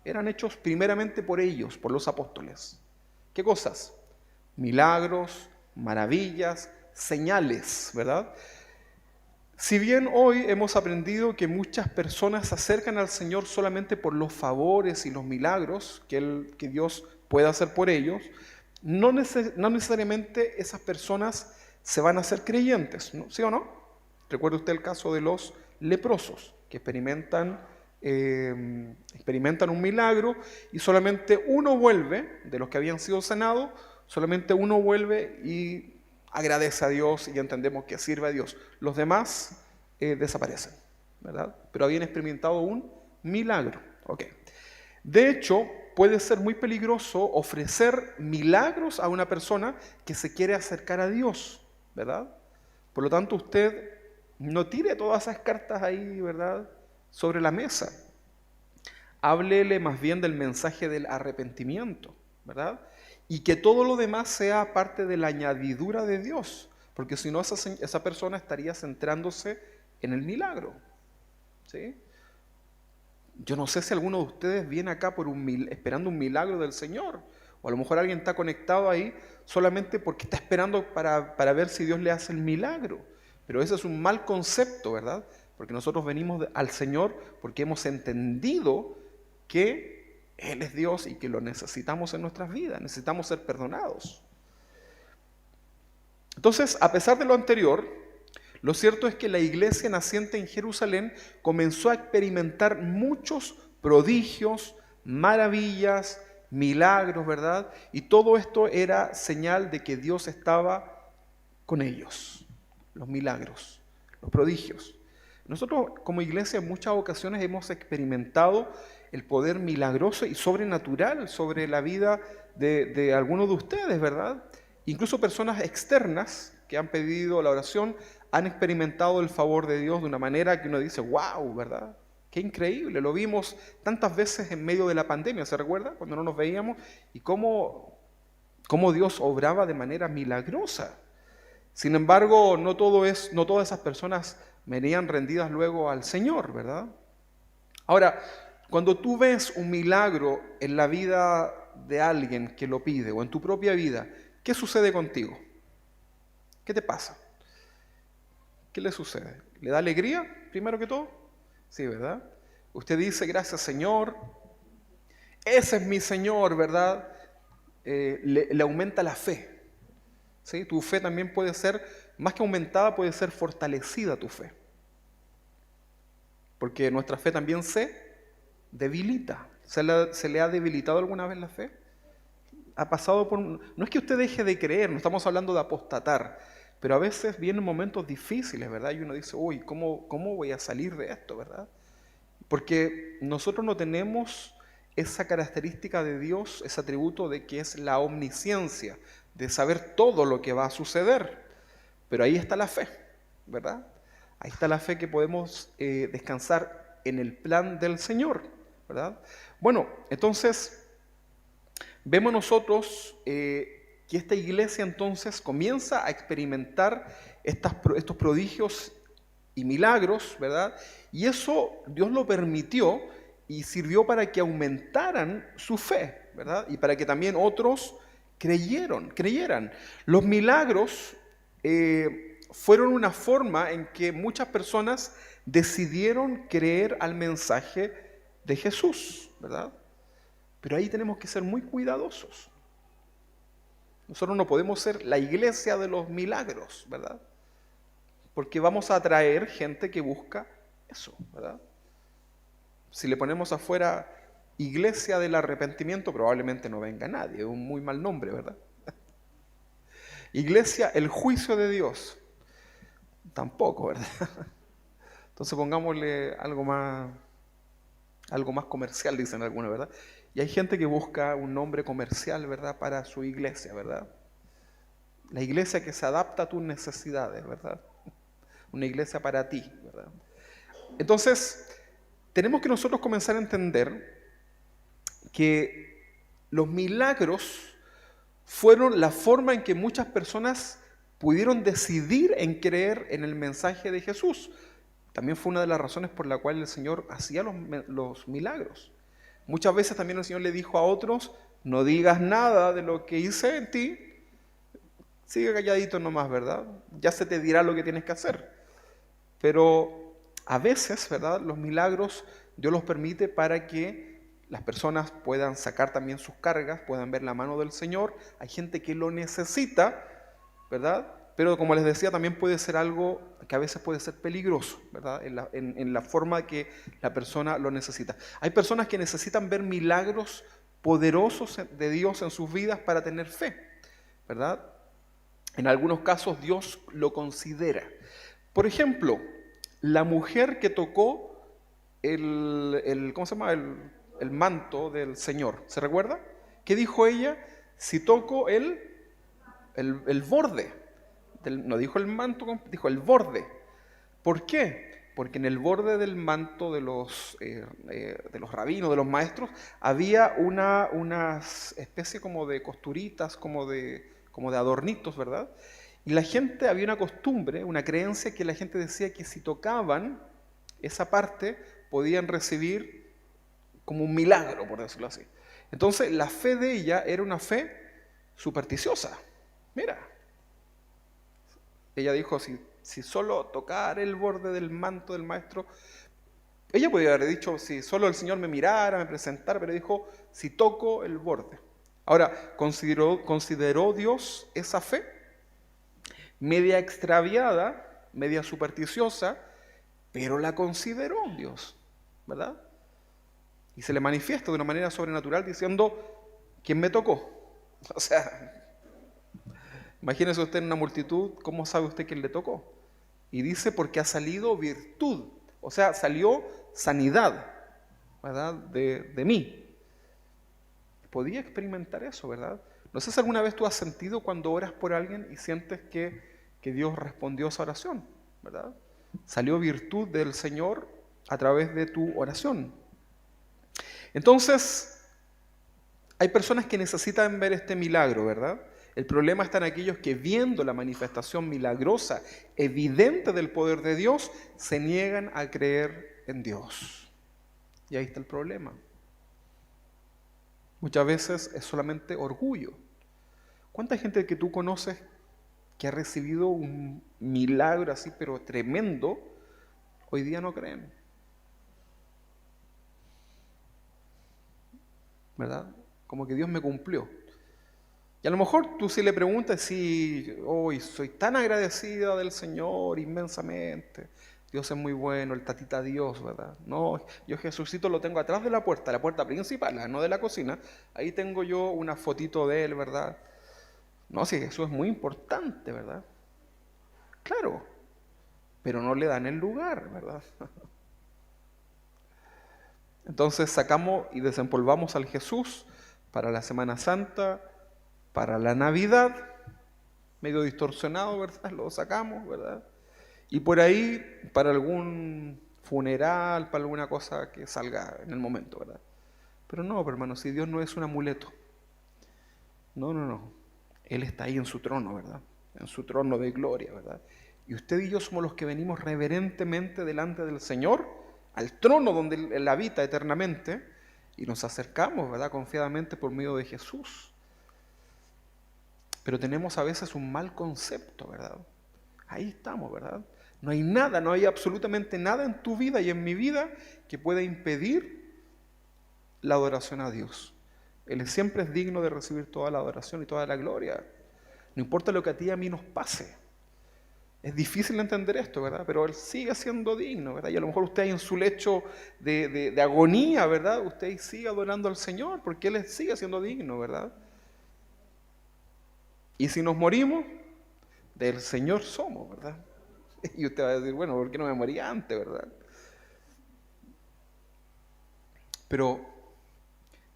Eran hechos primeramente por ellos, por los apóstoles. ¿Qué cosas? Milagros, maravillas, señales, ¿verdad? Si bien hoy hemos aprendido que muchas personas se acercan al Señor solamente por los favores y los milagros que Dios puede hacer por ellos, no necesariamente esas personas se van a hacer creyentes, ¿no? ¿Sí o no? Recuerde usted el caso de los leprosos, que experimentan un milagro y solamente uno vuelve, de los que habían sido sanados, solamente uno vuelve y agradece a Dios y entendemos que sirve a Dios. Los demás desaparecen, ¿verdad? Pero habían experimentado un milagro. Okay. De hecho, puede ser muy peligroso ofrecer milagros a una persona que se quiere acercar a Dios, ¿verdad? Por lo tanto, usted no tire todas esas cartas ahí, ¿verdad?, sobre la mesa. Háblele más bien del mensaje del arrepentimiento, ¿verdad? Y que todo lo demás sea parte de la añadidura de Dios, porque si no esa persona estaría centrándose en el milagro, ¿sí? Yo no sé si alguno de ustedes viene acá esperando un milagro del Señor, o a lo mejor alguien está conectado ahí solamente porque está esperando para ver si Dios le hace el milagro, pero ese es un mal concepto, ¿verdad? Porque nosotros venimos al Señor porque hemos entendido que Él es Dios y que lo necesitamos en nuestras vidas, necesitamos ser perdonados. Entonces, a pesar de lo anterior, lo cierto es que la iglesia naciente en Jerusalén comenzó a experimentar muchos prodigios, maravillas, milagros, ¿verdad? Y todo esto era señal de que Dios estaba con ellos, los milagros, los prodigios. Nosotros como iglesia en muchas ocasiones hemos experimentado el poder milagroso y sobrenatural sobre la vida de algunos de ustedes, ¿verdad? Incluso personas externas que han pedido la oración han experimentado el favor de Dios de una manera que uno dice, wow, ¿verdad? Qué increíble, lo vimos tantas veces en medio de la pandemia, ¿se recuerda? Cuando no nos veíamos y cómo Dios obraba de manera milagrosa. Sin embargo, no todas esas personas venían rendidas luego al Señor, ¿verdad? Ahora, cuando tú ves un milagro en la vida de alguien que lo pide o en tu propia vida, ¿qué sucede contigo? ¿Qué te pasa? ¿Qué le sucede? ¿Le da alegría, primero que todo? Sí, ¿verdad? Usted dice, gracias Señor, ese es mi Señor, ¿verdad? Le aumenta la fe. ¿Sí? Tu fe también puede ser, más que aumentada, puede ser fortalecida tu fe. Porque nuestra fe también se debilita. ¿Se le ha debilitado alguna vez la fe? Ha pasado por... No es que usted deje de creer, no estamos hablando de apostatar, pero a veces vienen momentos difíciles, ¿verdad? Y uno dice, uy, ¿cómo voy a salir de esto, verdad? Porque nosotros no tenemos esa característica de Dios, ese atributo de que es la omnisciencia, de saber todo lo que va a suceder. Pero ahí está la fe, ¿verdad? Ahí está la fe que podemos descansar en el plan del Señor, ¿verdad? Bueno, entonces vemos nosotros que esta iglesia entonces comienza a experimentar estos prodigios y milagros, ¿verdad? Y eso Dios lo permitió y sirvió para que aumentaran su fe, ¿verdad? Y para que también otros creyeran. Los milagros fueron una forma en que muchas personas decidieron creer al mensaje de Jesús, ¿verdad? Pero ahí tenemos que ser muy cuidadosos. Nosotros no podemos ser la iglesia de los milagros, ¿verdad? Porque vamos a atraer gente que busca eso, ¿verdad? Si le ponemos afuera iglesia del arrepentimiento, probablemente no venga nadie, es un muy mal nombre, ¿verdad? Iglesia, el juicio de Dios, tampoco, ¿verdad? Entonces pongámosle algo más comercial, dicen algunos, ¿verdad? Y hay gente que busca un nombre comercial, ¿verdad?, para su iglesia, ¿verdad? La iglesia que se adapta a tus necesidades, ¿verdad? Una iglesia para ti, ¿verdad? Entonces, tenemos que nosotros comenzar a entender que los milagros fueron la forma en que muchas personas pudieron decidir en creer en el mensaje de Jesús. También fue una de las razones por la cual el Señor hacía los milagros. Muchas veces también el Señor le dijo a otros, no digas nada de lo que hice en ti, sigue calladito nomás, ¿verdad? Ya se te dirá lo que tienes que hacer. Pero a veces, ¿verdad?, los milagros Dios los permite para que las personas puedan sacar también sus cargas, puedan ver la mano del Señor. Hay gente que lo necesita, ¿verdad? Pero como les decía, también puede ser algo que a veces puede ser peligroso, ¿verdad? En la forma que la persona lo necesita. Hay personas que necesitan ver milagros poderosos de Dios en sus vidas para tener fe, ¿verdad? En algunos casos Dios lo considera. Por ejemplo, la mujer que tocó ¿cómo se llama? El manto del Señor. ¿Se recuerda? ¿Qué dijo ella? Si toco el borde. No dijo el manto, dijo el borde. ¿Por qué? Porque en el borde del manto de los rabinos, de los maestros, había una especie como de costuritas, como de adornitos, ¿verdad? Y la gente, había una costumbre, una creencia que la gente decía que si tocaban esa parte, podían recibir como un milagro, por decirlo así. Entonces, la fe de ella era una fe supersticiosa. Mira, ella dijo, si solo tocar el borde del manto del maestro, ella podría haber dicho, si solo el Señor me mirara, me presentara, pero dijo, si toco el borde. Ahora, ¿consideró Dios esa fe? Media extraviada, media supersticiosa, pero la consideró Dios, ¿verdad? Y se le manifiesta de una manera sobrenatural diciendo, ¿quién me tocó? O sea, imagínese usted en una multitud, ¿cómo sabe usted quién le tocó? Y dice, porque ha salido virtud, o sea, salió sanidad, ¿verdad? De mí. Podía experimentar eso, ¿verdad? No sé si alguna vez tú has sentido cuando oras por alguien y sientes que Dios respondió a esa oración, ¿verdad? Salió virtud del Señor a través de tu oración. Entonces, hay personas que necesitan ver este milagro, ¿verdad? El problema está en aquellos que, viendo la manifestación milagrosa, evidente del poder de Dios, se niegan a creer en Dios. Y ahí está el problema. Muchas veces es solamente orgullo. ¿Cuánta gente que tú conoces que ha recibido un milagro así, pero tremendo, hoy día no creen? ¿Verdad? Como que Dios me cumplió. Y a lo mejor tú sí le preguntas si hoy soy tan agradecida del Señor inmensamente. Dios es muy bueno, el tatita Dios, ¿verdad? No, yo Jesucito lo tengo atrás de la puerta principal, no de la cocina. Ahí tengo yo una fotito de Él, ¿verdad? No, si Jesús es muy importante, ¿verdad? Claro, pero no le dan el lugar, ¿verdad? Entonces sacamos y desempolvamos al Jesús para la Semana Santa, para la Navidad, medio distorsionado, ¿verdad? Lo sacamos, ¿verdad? Y por ahí para algún funeral, para alguna cosa que salga en el momento, ¿verdad? Pero no, hermano, si Dios no es un amuleto. No. Él está ahí en su trono, ¿verdad? En su trono de gloria, ¿verdad? Y usted y yo somos los que venimos reverentemente delante del Señor, al trono donde Él habita eternamente, y nos acercamos, ¿verdad? Confiadamente por medio de Jesús. Pero tenemos a veces un mal concepto, ¿verdad? Ahí estamos, ¿verdad? No hay nada, no hay absolutamente nada en tu vida y en mi vida que pueda impedir la adoración a Dios. Él siempre es digno de recibir toda la adoración y toda la gloria. No importa lo que a ti y a mí nos pase. Es difícil entender esto, ¿verdad? Pero Él sigue siendo digno, ¿verdad? Y a lo mejor usted ahí en su lecho de agonía, ¿verdad? Usted sigue adorando al Señor porque Él sigue siendo digno, ¿verdad? Y si nos morimos, del Señor somos, ¿verdad? Y usted va a decir, bueno, ¿por qué no me moría antes, verdad? Pero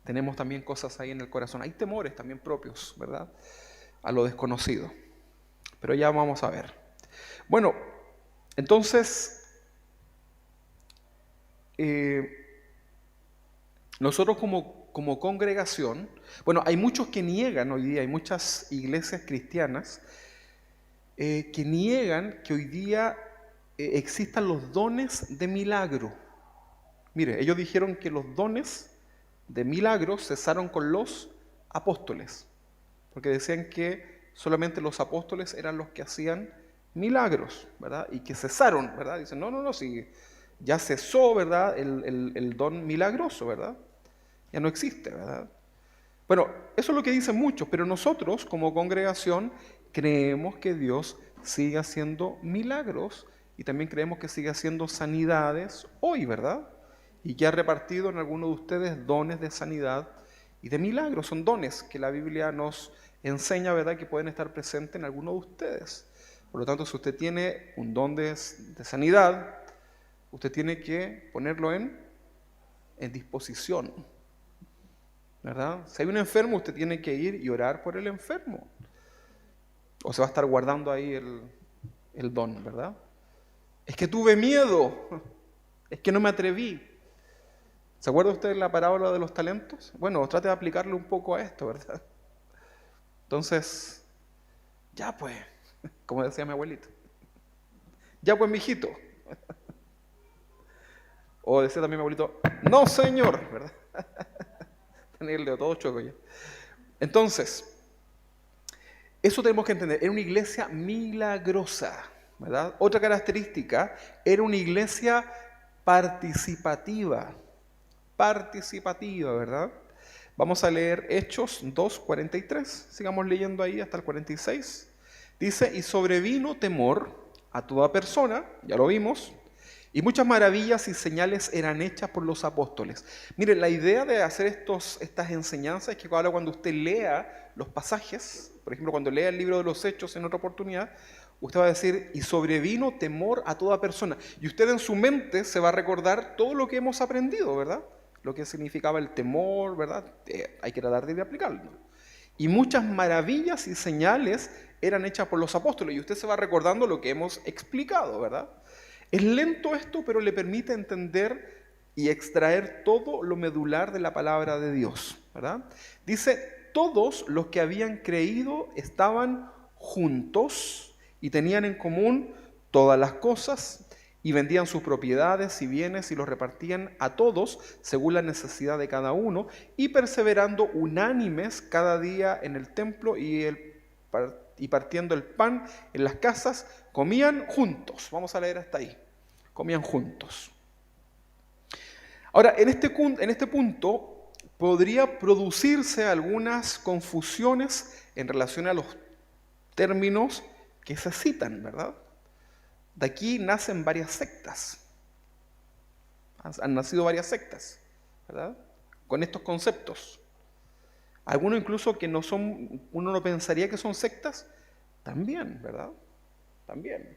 tenemos también cosas ahí en el corazón. Hay temores también propios, ¿verdad? A lo desconocido. Pero ya vamos a ver. Bueno, entonces, nosotros como congregación, bueno, hay muchos que niegan hoy día, hay muchas iglesias cristianas que niegan que hoy día existan los dones de milagro. Mire, ellos dijeron que los dones de milagro cesaron con los apóstoles, porque decían que solamente los apóstoles eran los que hacían milagros, ¿verdad? Y que cesaron, ¿verdad? Dicen, no, si ya cesó, ¿verdad? El don milagroso, ¿verdad? Ya no existe, ¿verdad? Bueno, eso es lo que dicen muchos, pero nosotros como congregación creemos que Dios sigue haciendo milagros y también creemos que sigue haciendo sanidades hoy, ¿verdad? Y que ha repartido en algunos de ustedes dones de sanidad y de milagros. Son dones que la Biblia nos enseña, ¿verdad?, que pueden estar presentes en algunos de ustedes. Por lo tanto, si usted tiene un don de sanidad, usted tiene que ponerlo en disposición, ¿verdad? Si hay un enfermo, usted tiene que ir y orar por el enfermo. O se va a estar guardando ahí el don, ¿verdad? Es que tuve miedo, es que no me atreví. ¿Se acuerda usted de la parábola de los talentos? Bueno, trate de aplicarle un poco a esto, ¿verdad? Entonces, ya pues, como decía mi abuelito, ya pues, mijito. O decía también mi abuelito, no señor, ¿verdad? Tenía el dedo todo choco ya. Entonces, eso tenemos que entender, era una iglesia milagrosa, ¿verdad? Otra característica, era una iglesia participativa, ¿verdad? Vamos a leer Hechos 2:43, sigamos leyendo ahí hasta el 46. Dice, y sobrevino temor a toda persona, ya lo vimos, y muchas maravillas y señales eran hechas por los apóstoles. Mire, la idea de hacer estas enseñanzas es que ahora cuando usted lea los pasajes, por ejemplo, cuando lea el libro de los Hechos en otra oportunidad, usted va a decir, y sobrevino temor a toda persona. Y usted en su mente se va a recordar todo lo que hemos aprendido, ¿verdad? Lo que significaba el temor, ¿verdad? Hay que tratar de aplicarlo. Y muchas maravillas y señales eran hechas por los apóstoles. Y usted se va recordando lo que hemos explicado, ¿verdad? Es lento esto, pero le permite entender y extraer todo lo medular de la palabra de Dios, ¿verdad? Dice, todos los que habían creído estaban juntos y tenían en común todas las cosas y vendían sus propiedades y bienes y los repartían a todos según la necesidad de cada uno y perseverando unánimes cada día en el templo y partiendo el pan en las casas, comían juntos. Vamos a leer hasta ahí. Comían juntos. Ahora, en este punto podría producirse algunas confusiones en relación a los términos que se citan, ¿verdad? De aquí nacen varias sectas. Han nacido varias sectas, ¿verdad? Con estos conceptos. Algunos incluso que no son, uno no pensaría que son sectas, también, ¿verdad? También.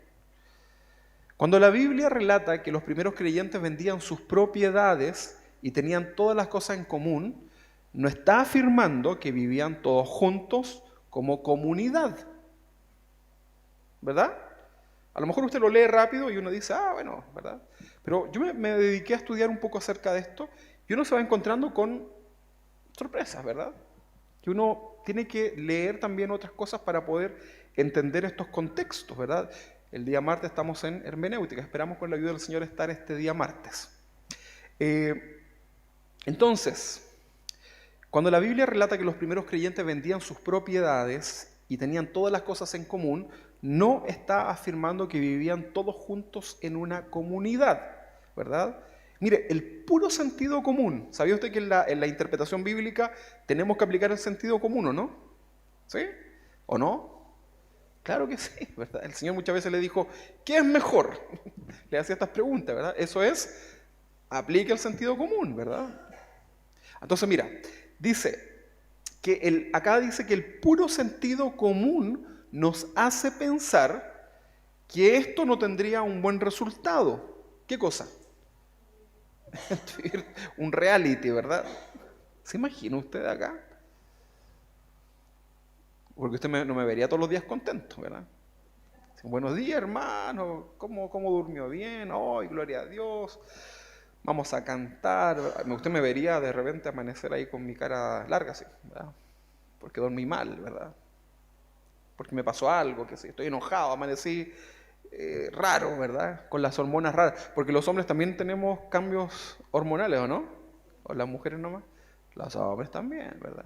Cuando la Biblia relata que los primeros creyentes vendían sus propiedades y tenían todas las cosas en común, no está afirmando que vivían todos juntos como comunidad, ¿verdad? A lo mejor usted lo lee rápido y uno dice, bueno, ¿verdad? Pero yo me dediqué a estudiar un poco acerca de esto y uno se va encontrando con sorpresas, ¿verdad? Que uno tiene que leer también otras cosas para poder entender estos contextos, ¿verdad? El día martes estamos en hermenéutica, esperamos con la ayuda del Señor estar este día martes. Entonces, cuando la Biblia relata que los primeros creyentes vendían sus propiedades y tenían todas las cosas en común, no está afirmando que vivían todos juntos en una comunidad, ¿verdad? Mire, el puro sentido común. ¿Sabía usted que en la interpretación bíblica tenemos que aplicar el sentido común, o no? ¿Sí? ¿O no? Claro que sí, ¿verdad? El Señor muchas veces le dijo, ¿qué es mejor? Le hacía estas preguntas, ¿verdad? Eso es, aplique el sentido común, ¿verdad? Entonces, mira, dice que acá dice que el puro sentido común nos hace pensar que esto no tendría un buen resultado. ¿Qué cosa? Un reality, ¿verdad? ¿Se imagina usted acá? Porque usted no me vería todos los días contento, ¿verdad? Buenos días, hermano. ¿Cómo durmió bien? ¡Ay, gloria a Dios! Vamos a cantar. Usted me vería de repente amanecer ahí con mi cara larga, así, ¿verdad? Porque dormí mal, ¿verdad? Porque me pasó algo, que sí, estoy enojado, amanecí raro, ¿verdad? Con las hormonas raras. Porque los hombres también tenemos cambios hormonales, ¿o no? ¿O las mujeres nomás? Los hombres también, ¿verdad?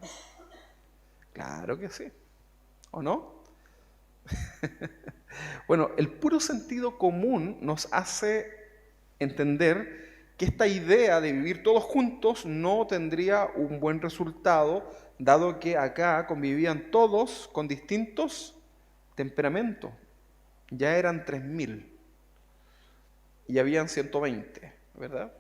Claro que sí. ¿O no? Bueno, el puro sentido común nos hace entender que esta idea de vivir todos juntos no tendría un buen resultado, dado que acá convivían todos con distintos temperamentos. Ya eran 3000 y habían 120, ¿verdad?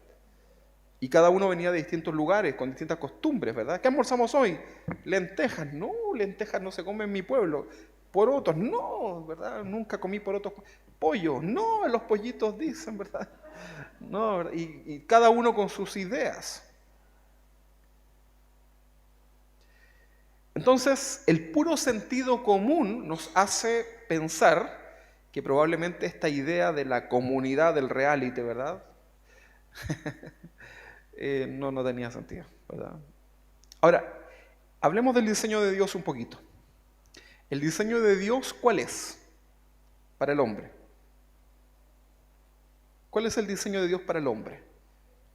Y cada uno venía de distintos lugares, con distintas costumbres, ¿verdad? ¿Qué almorzamos hoy? Lentejas. No, lentejas no se come en mi pueblo. Porotos, no, ¿verdad? Nunca comí porotos. Pollo, no, los pollitos dicen, ¿verdad? No, ¿verdad? Y cada uno con sus ideas. Entonces, el puro sentido común nos hace pensar que probablemente esta idea de la comunidad del reality, ¿verdad? No tenía sentido, ¿verdad? Ahora, hablemos del diseño de Dios un poquito. ¿El diseño de Dios cuál es para el hombre? ¿Cuál es el diseño de Dios para el hombre?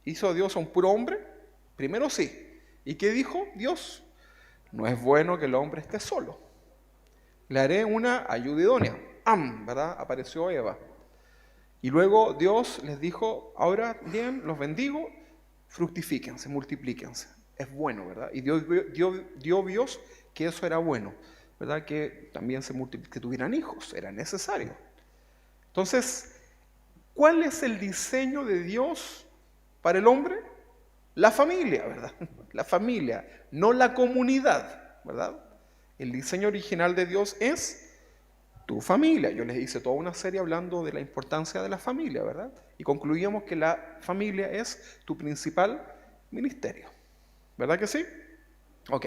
¿Hizo Dios a un puro hombre? Primero sí. ¿Y qué dijo Dios? No es bueno que el hombre esté solo. Le haré una ayuda idónea. ¿Verdad? Apareció Eva. Y luego Dios les dijo, ahora bien, los bendigo, fructifíquense, multiplíquense. Es bueno, ¿verdad? Y Dios Dios que eso era bueno, ¿verdad? Que también que tuvieran hijos, era necesario. Entonces, ¿cuál es el diseño de Dios para el hombre? La familia, ¿verdad? La familia, no la comunidad, ¿verdad? El diseño original de Dios es tu familia. Yo les hice toda una serie hablando de la importancia de la familia, ¿verdad? Y concluíamos que la familia es tu principal ministerio. ¿Verdad que sí? Ok.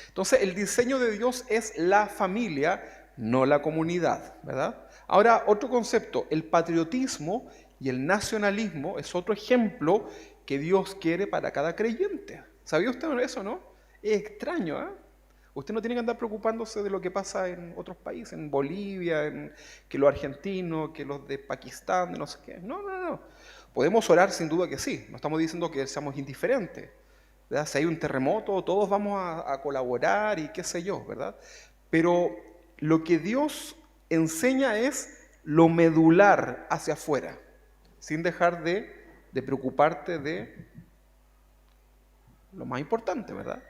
Entonces, el diseño de Dios es la familia, no la comunidad, ¿verdad? Ahora, otro concepto, el patriotismo y el nacionalismo es otro ejemplo que Dios quiere para cada creyente. ¿Sabía usted eso, no? Es extraño, ¿eh? Usted no tiene que andar preocupándose de lo que pasa en otros países, en Bolivia, que los argentinos, que los de Pakistán, de no sé qué. No. Podemos orar sin duda que sí. No estamos diciendo que seamos indiferentes, ¿verdad? Si hay un terremoto, todos vamos a colaborar y qué sé yo, ¿verdad? Pero lo que Dios enseña es lo medular hacia afuera, sin dejar de preocuparte de lo más importante, ¿verdad?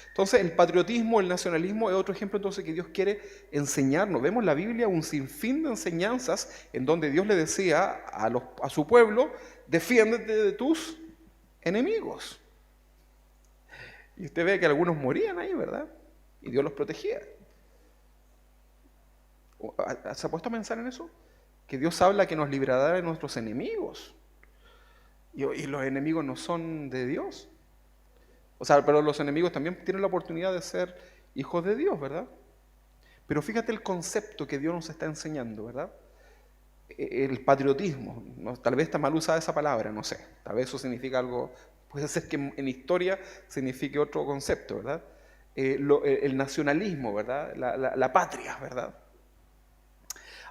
Entonces, el patriotismo, el nacionalismo es otro ejemplo entonces que Dios quiere enseñarnos. Vemos en la Biblia un sinfín de enseñanzas en donde Dios le decía a su pueblo, defiéndete de tus enemigos. Y usted ve que algunos morían ahí, ¿verdad? Y Dios los protegía. ¿Se ha puesto a pensar en eso? Que Dios habla que nos librará de nuestros enemigos. Y los enemigos no son de Dios. O sea, pero los enemigos también tienen la oportunidad de ser hijos de Dios, ¿verdad? Pero fíjate el concepto que Dios nos está enseñando, ¿verdad? El patriotismo, tal vez está mal usada esa palabra, no sé. Tal vez eso significa algo, puede ser que en historia signifique otro concepto, ¿verdad? El nacionalismo, ¿verdad? La patria, ¿verdad?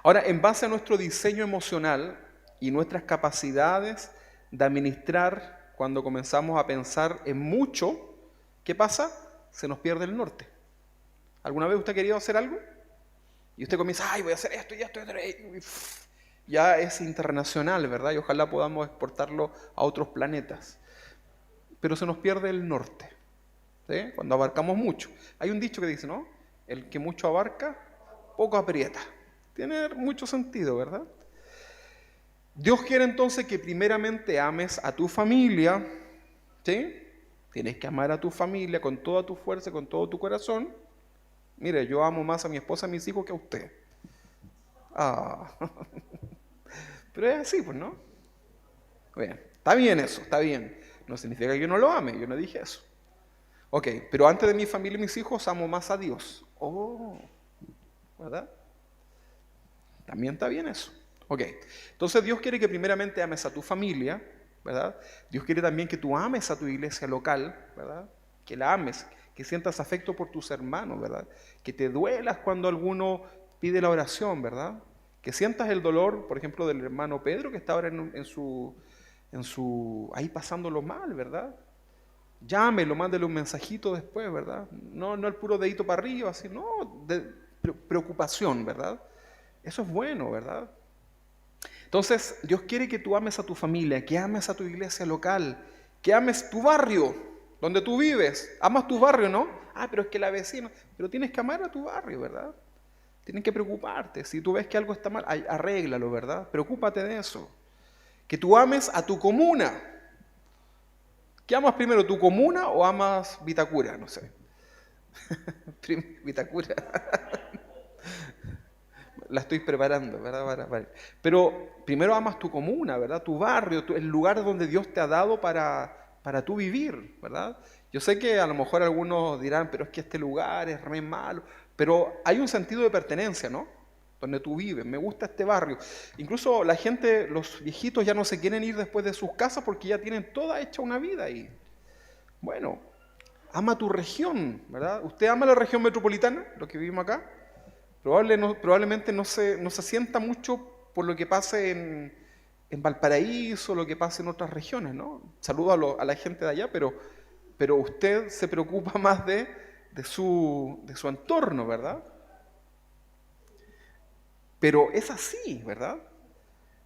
Ahora, en base a nuestro diseño emocional y nuestras capacidades de administrar, cuando comenzamos a pensar en mucho, ¿qué pasa? Se nos pierde el norte. ¿Alguna vez usted ha querido hacer algo? Y usted comienza, ay, voy a hacer esto y esto, y ya es internacional, ¿verdad? Y ojalá podamos exportarlo a otros planetas. Pero se nos pierde el norte, ¿sí? Cuando abarcamos mucho. Hay un dicho que dice, ¿no? El que mucho abarca, poco aprieta. Tiene mucho sentido, ¿verdad? Dios quiere entonces que primeramente ames a tu familia, ¿sí? Tienes que amar a tu familia con toda tu fuerza, con todo tu corazón. Mire, yo amo más a mi esposa, a mis hijos que a usted. Ah, pero es así, pues, ¿no? Bien, está bien eso, está bien. No significa que yo no lo ame, yo no dije eso. Ok, pero antes de mi familia y mis hijos amo más a Dios. Oh, ¿verdad? También está bien eso. Ok, entonces Dios quiere que primeramente ames a tu familia, ¿verdad? Dios quiere también que tú ames a tu iglesia local, ¿verdad? Que la ames, que sientas afecto por tus hermanos, ¿verdad? Que te duelas cuando alguno pide la oración, ¿verdad? Que sientas el dolor, por ejemplo, del hermano Pedro que está ahora ahí pasándolo mal, ¿verdad? Llámelo, mándele un mensajito después, ¿verdad? No el puro dedito para arriba, así, no, de preocupación, ¿verdad? Eso es bueno, ¿verdad? Entonces, Dios quiere que tú ames a tu familia, que ames a tu iglesia local, que ames tu barrio, donde tú vives. Amas tu barrio, ¿no? Ah, pero es que la vecina, pero tienes que amar a tu barrio, ¿verdad? Tienes que preocuparte. Si tú ves que algo está mal, arréglalo, ¿verdad? Preocúpate de eso. Que tú ames a tu comuna. ¿Qué amas primero, tu comuna o amas Vitacura? No sé. Vitacura. La estoy preparando, ¿verdad? Pero primero amas tu comuna, ¿verdad? Tu barrio, el lugar donde Dios te ha dado para tú vivir, ¿verdad? Yo sé que a lo mejor algunos dirán, pero es que este lugar es re malo, pero hay un sentido de pertenencia, ¿no? Donde tú vives, me gusta este barrio. Incluso la gente, los viejitos ya no se quieren ir después de sus casas porque ya tienen toda hecha una vida ahí. Bueno, ama tu región, ¿verdad? ¿Usted ama la región metropolitana, los que vivimos acá? Probablemente no se sienta mucho por lo que pase en Valparaíso, lo que pase en otras regiones, ¿no? Saludo a la gente de allá, pero usted se preocupa más de su entorno, ¿verdad? Pero es así, ¿verdad?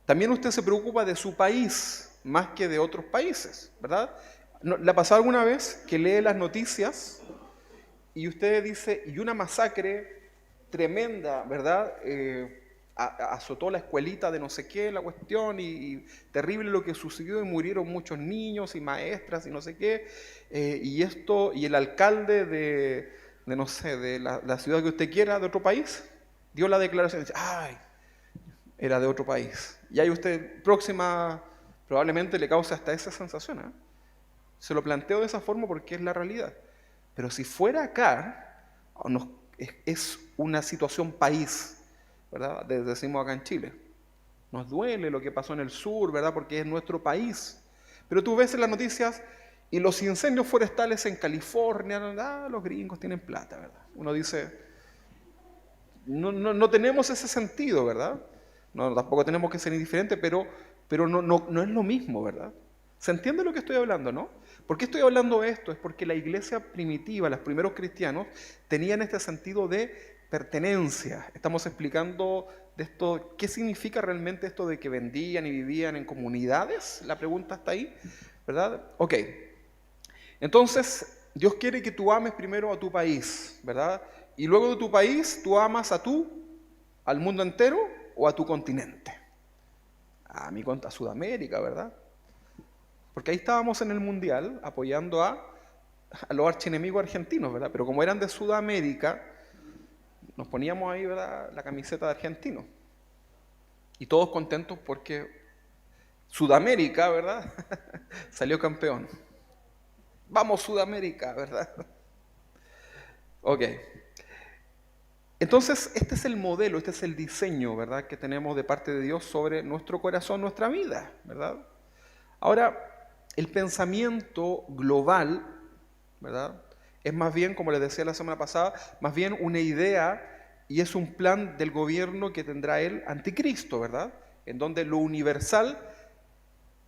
También usted se preocupa de su país más que de otros países, ¿verdad? ¿Le ha pasado alguna vez que lee las noticias y usted dice, y una masacre tremenda, ¿verdad? Azotó la escuelita de no sé qué, la cuestión, y terrible lo que sucedió, y murieron muchos niños y maestras y no sé qué, y el alcalde de no sé, de la ciudad que usted quiera, de otro país, dio la declaración y dice, ay, era de otro país. Y ahí usted, probablemente le cause hasta esa sensación, ¿eh? Se lo planteo de esa forma porque es la realidad. Pero si fuera acá, es una situación país, ¿verdad? Decimos acá en Chile. Nos duele lo que pasó en el sur, ¿verdad? Porque es nuestro país. Pero tú ves en las noticias y los incendios forestales en California, los gringos tienen plata, ¿verdad? Uno dice, no tenemos ese sentido, ¿verdad? No, tampoco tenemos que ser indiferentes, pero no es lo mismo, ¿verdad? ¿Se entiende lo que estoy hablando, no? ¿Por qué estoy hablando de esto? Es porque la iglesia primitiva, los primeros cristianos, tenían este sentido de pertenencia. Estamos explicando de esto, ¿qué significa realmente esto de que vendían y vivían en comunidades? La pregunta está ahí, ¿verdad? Ok. Entonces, Dios quiere que tú ames primero a tu país, ¿verdad? Y luego de tu país, tú amas al mundo entero o a tu continente. A Sudamérica, ¿verdad? Porque ahí estábamos en el Mundial apoyando a los archienemigos argentinos, ¿verdad? Pero como eran de Sudamérica, nos poníamos ahí, ¿verdad?, la camiseta de argentino. Y todos contentos porque Sudamérica, ¿verdad?, salió campeón. Vamos Sudamérica, ¿verdad? Ok. Entonces, este es el modelo, este es el diseño, ¿verdad?, que tenemos de parte de Dios sobre nuestro corazón, nuestra vida, ¿verdad? Ahora, el pensamiento global, ¿verdad?, es más bien, como les decía la semana pasada, más bien una idea y es un plan del gobierno que tendrá el anticristo, ¿verdad?, en donde lo universal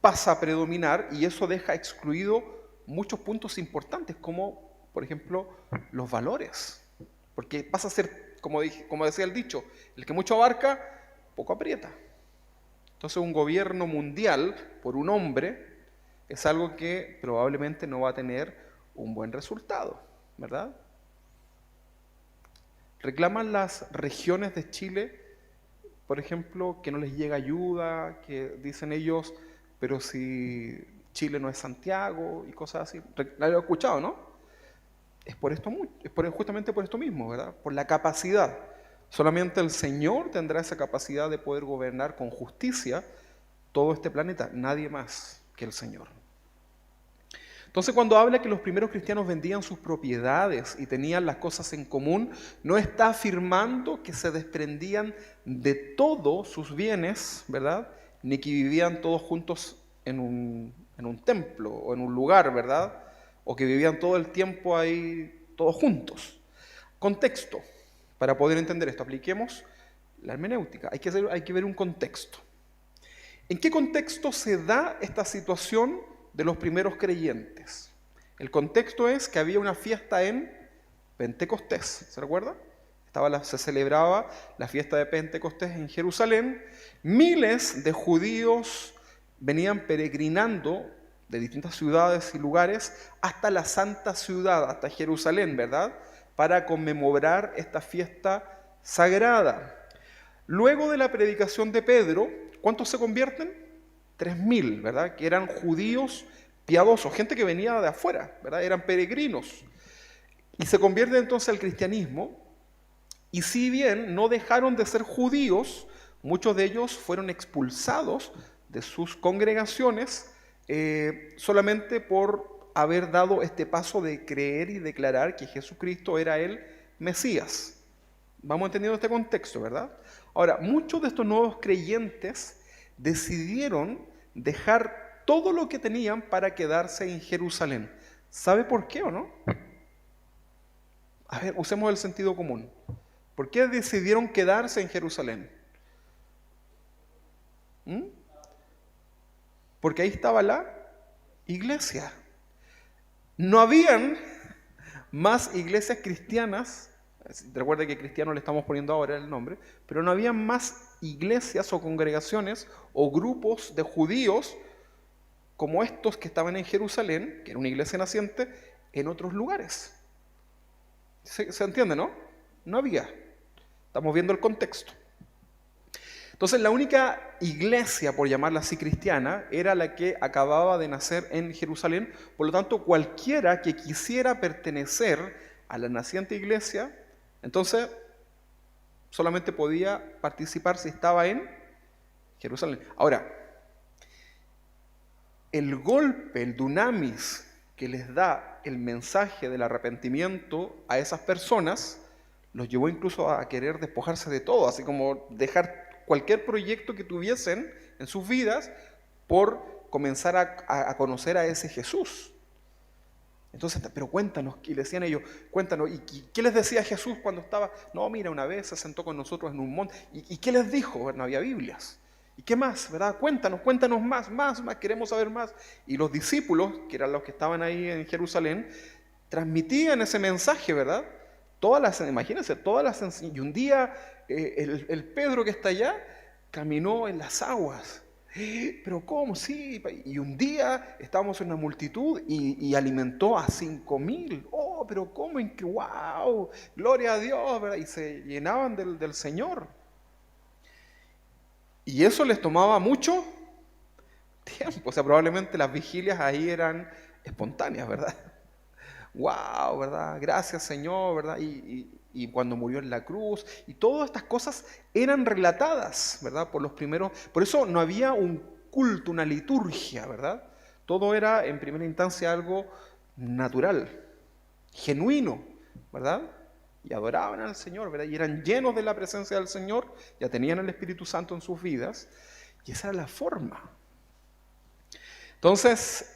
pasa a predominar y eso deja excluido muchos puntos importantes como, por ejemplo, los valores, porque pasa a ser como decía el dicho, el que mucho abarca, poco aprieta. Entonces un gobierno mundial por un hombre es algo que probablemente no va a tener un buen resultado, ¿verdad? Reclaman las regiones de Chile, por ejemplo, que no les llega ayuda, que dicen ellos, pero si Chile no es Santiago y cosas así. ¿La he escuchado, no? Justamente por esto mismo, ¿verdad? Por la capacidad. Solamente el Señor tendrá esa capacidad de poder gobernar con justicia todo este planeta, nadie más que el Señor. Entonces, cuando habla que los primeros cristianos vendían sus propiedades y tenían las cosas en común, no está afirmando que se desprendían de todos sus bienes, ¿verdad? Ni que vivían todos juntos en un templo o en un lugar, ¿verdad? O que vivían todo el tiempo ahí todos juntos. Contexto, para poder entender esto, apliquemos la hermenéutica. Hay que ver un contexto. ¿En qué contexto se da esta situación de los primeros creyentes? El contexto es que había una fiesta en Pentecostés, ¿se recuerda? Se celebraba la fiesta de Pentecostés en Jerusalén. Miles de judíos venían peregrinando de distintas ciudades y lugares hasta la santa ciudad, hasta Jerusalén, ¿verdad? Para conmemorar esta fiesta sagrada. Luego de la predicación de Pedro, ¿cuántos se convierten? 3.000, ¿verdad? Que eran judíos piadosos, gente que venía de afuera, ¿verdad? Eran peregrinos. Y se convierten entonces al cristianismo. Y si bien no dejaron de ser judíos, muchos de ellos fueron expulsados de sus congregaciones solamente por haber dado este paso de creer y declarar que Jesucristo era el Mesías. Vamos entendiendo este contexto, ¿verdad? Ahora, muchos de estos nuevos creyentes decidieron dejar todo lo que tenían para quedarse en Jerusalén. ¿Sabe por qué o no? A ver, usemos el sentido común. ¿Por qué decidieron quedarse en Jerusalén? Porque ahí estaba la iglesia. No habían más iglesias cristianas. Recuerda que cristiano le estamos poniendo ahora el nombre, pero no había más iglesias o congregaciones o grupos de judíos como estos que estaban en Jerusalén, que era una iglesia naciente, en otros lugares. ¿Se entiende, no? No había. Estamos viendo el contexto. Entonces, la única iglesia, por llamarla así, cristiana, era la que acababa de nacer en Jerusalén. Por lo tanto, cualquiera que quisiera pertenecer a la naciente iglesia, entonces solamente podía participar si estaba en Jerusalén. Ahora, el golpe, el dunamis que les da el mensaje del arrepentimiento a esas personas, los llevó incluso a querer despojarse de todo, así como dejar cualquier proyecto que tuviesen en sus vidas por comenzar a conocer a ese Jesús. Entonces, pero cuéntanos, y le decían ellos, cuéntanos, ¿y qué les decía Jesús cuando estaba? No, mira, una vez se sentó con nosotros en un monte. ¿Y qué les dijo? No había Biblias. ¿Y qué más, verdad? Cuéntanos más, queremos saber más. Y los discípulos, que eran los que estaban ahí en Jerusalén, transmitían ese mensaje, ¿verdad? Imagínense, y un día el Pedro que está allá caminó en las aguas. Pero ¿cómo? Sí. Y un día estábamos en una multitud y alimentó a 5.000. Oh, pero ¿cómo? ¡Wow! Gloria a Dios, ¿verdad? Y se llenaban del Señor. Y eso les tomaba mucho tiempo. O sea, probablemente las vigilias ahí eran espontáneas, ¿verdad? ¡Wow! ¿Verdad? Gracias, Señor, ¿verdad? Y cuando murió en la cruz, y todas estas cosas eran relatadas, ¿verdad? Por los primeros. Por eso no había un culto, una liturgia, ¿verdad? Todo era en primera instancia algo natural, genuino, ¿verdad? Y adoraban al Señor, ¿verdad? Y eran llenos de la presencia del Señor, ya tenían el Espíritu Santo en sus vidas, y esa era la forma. Entonces,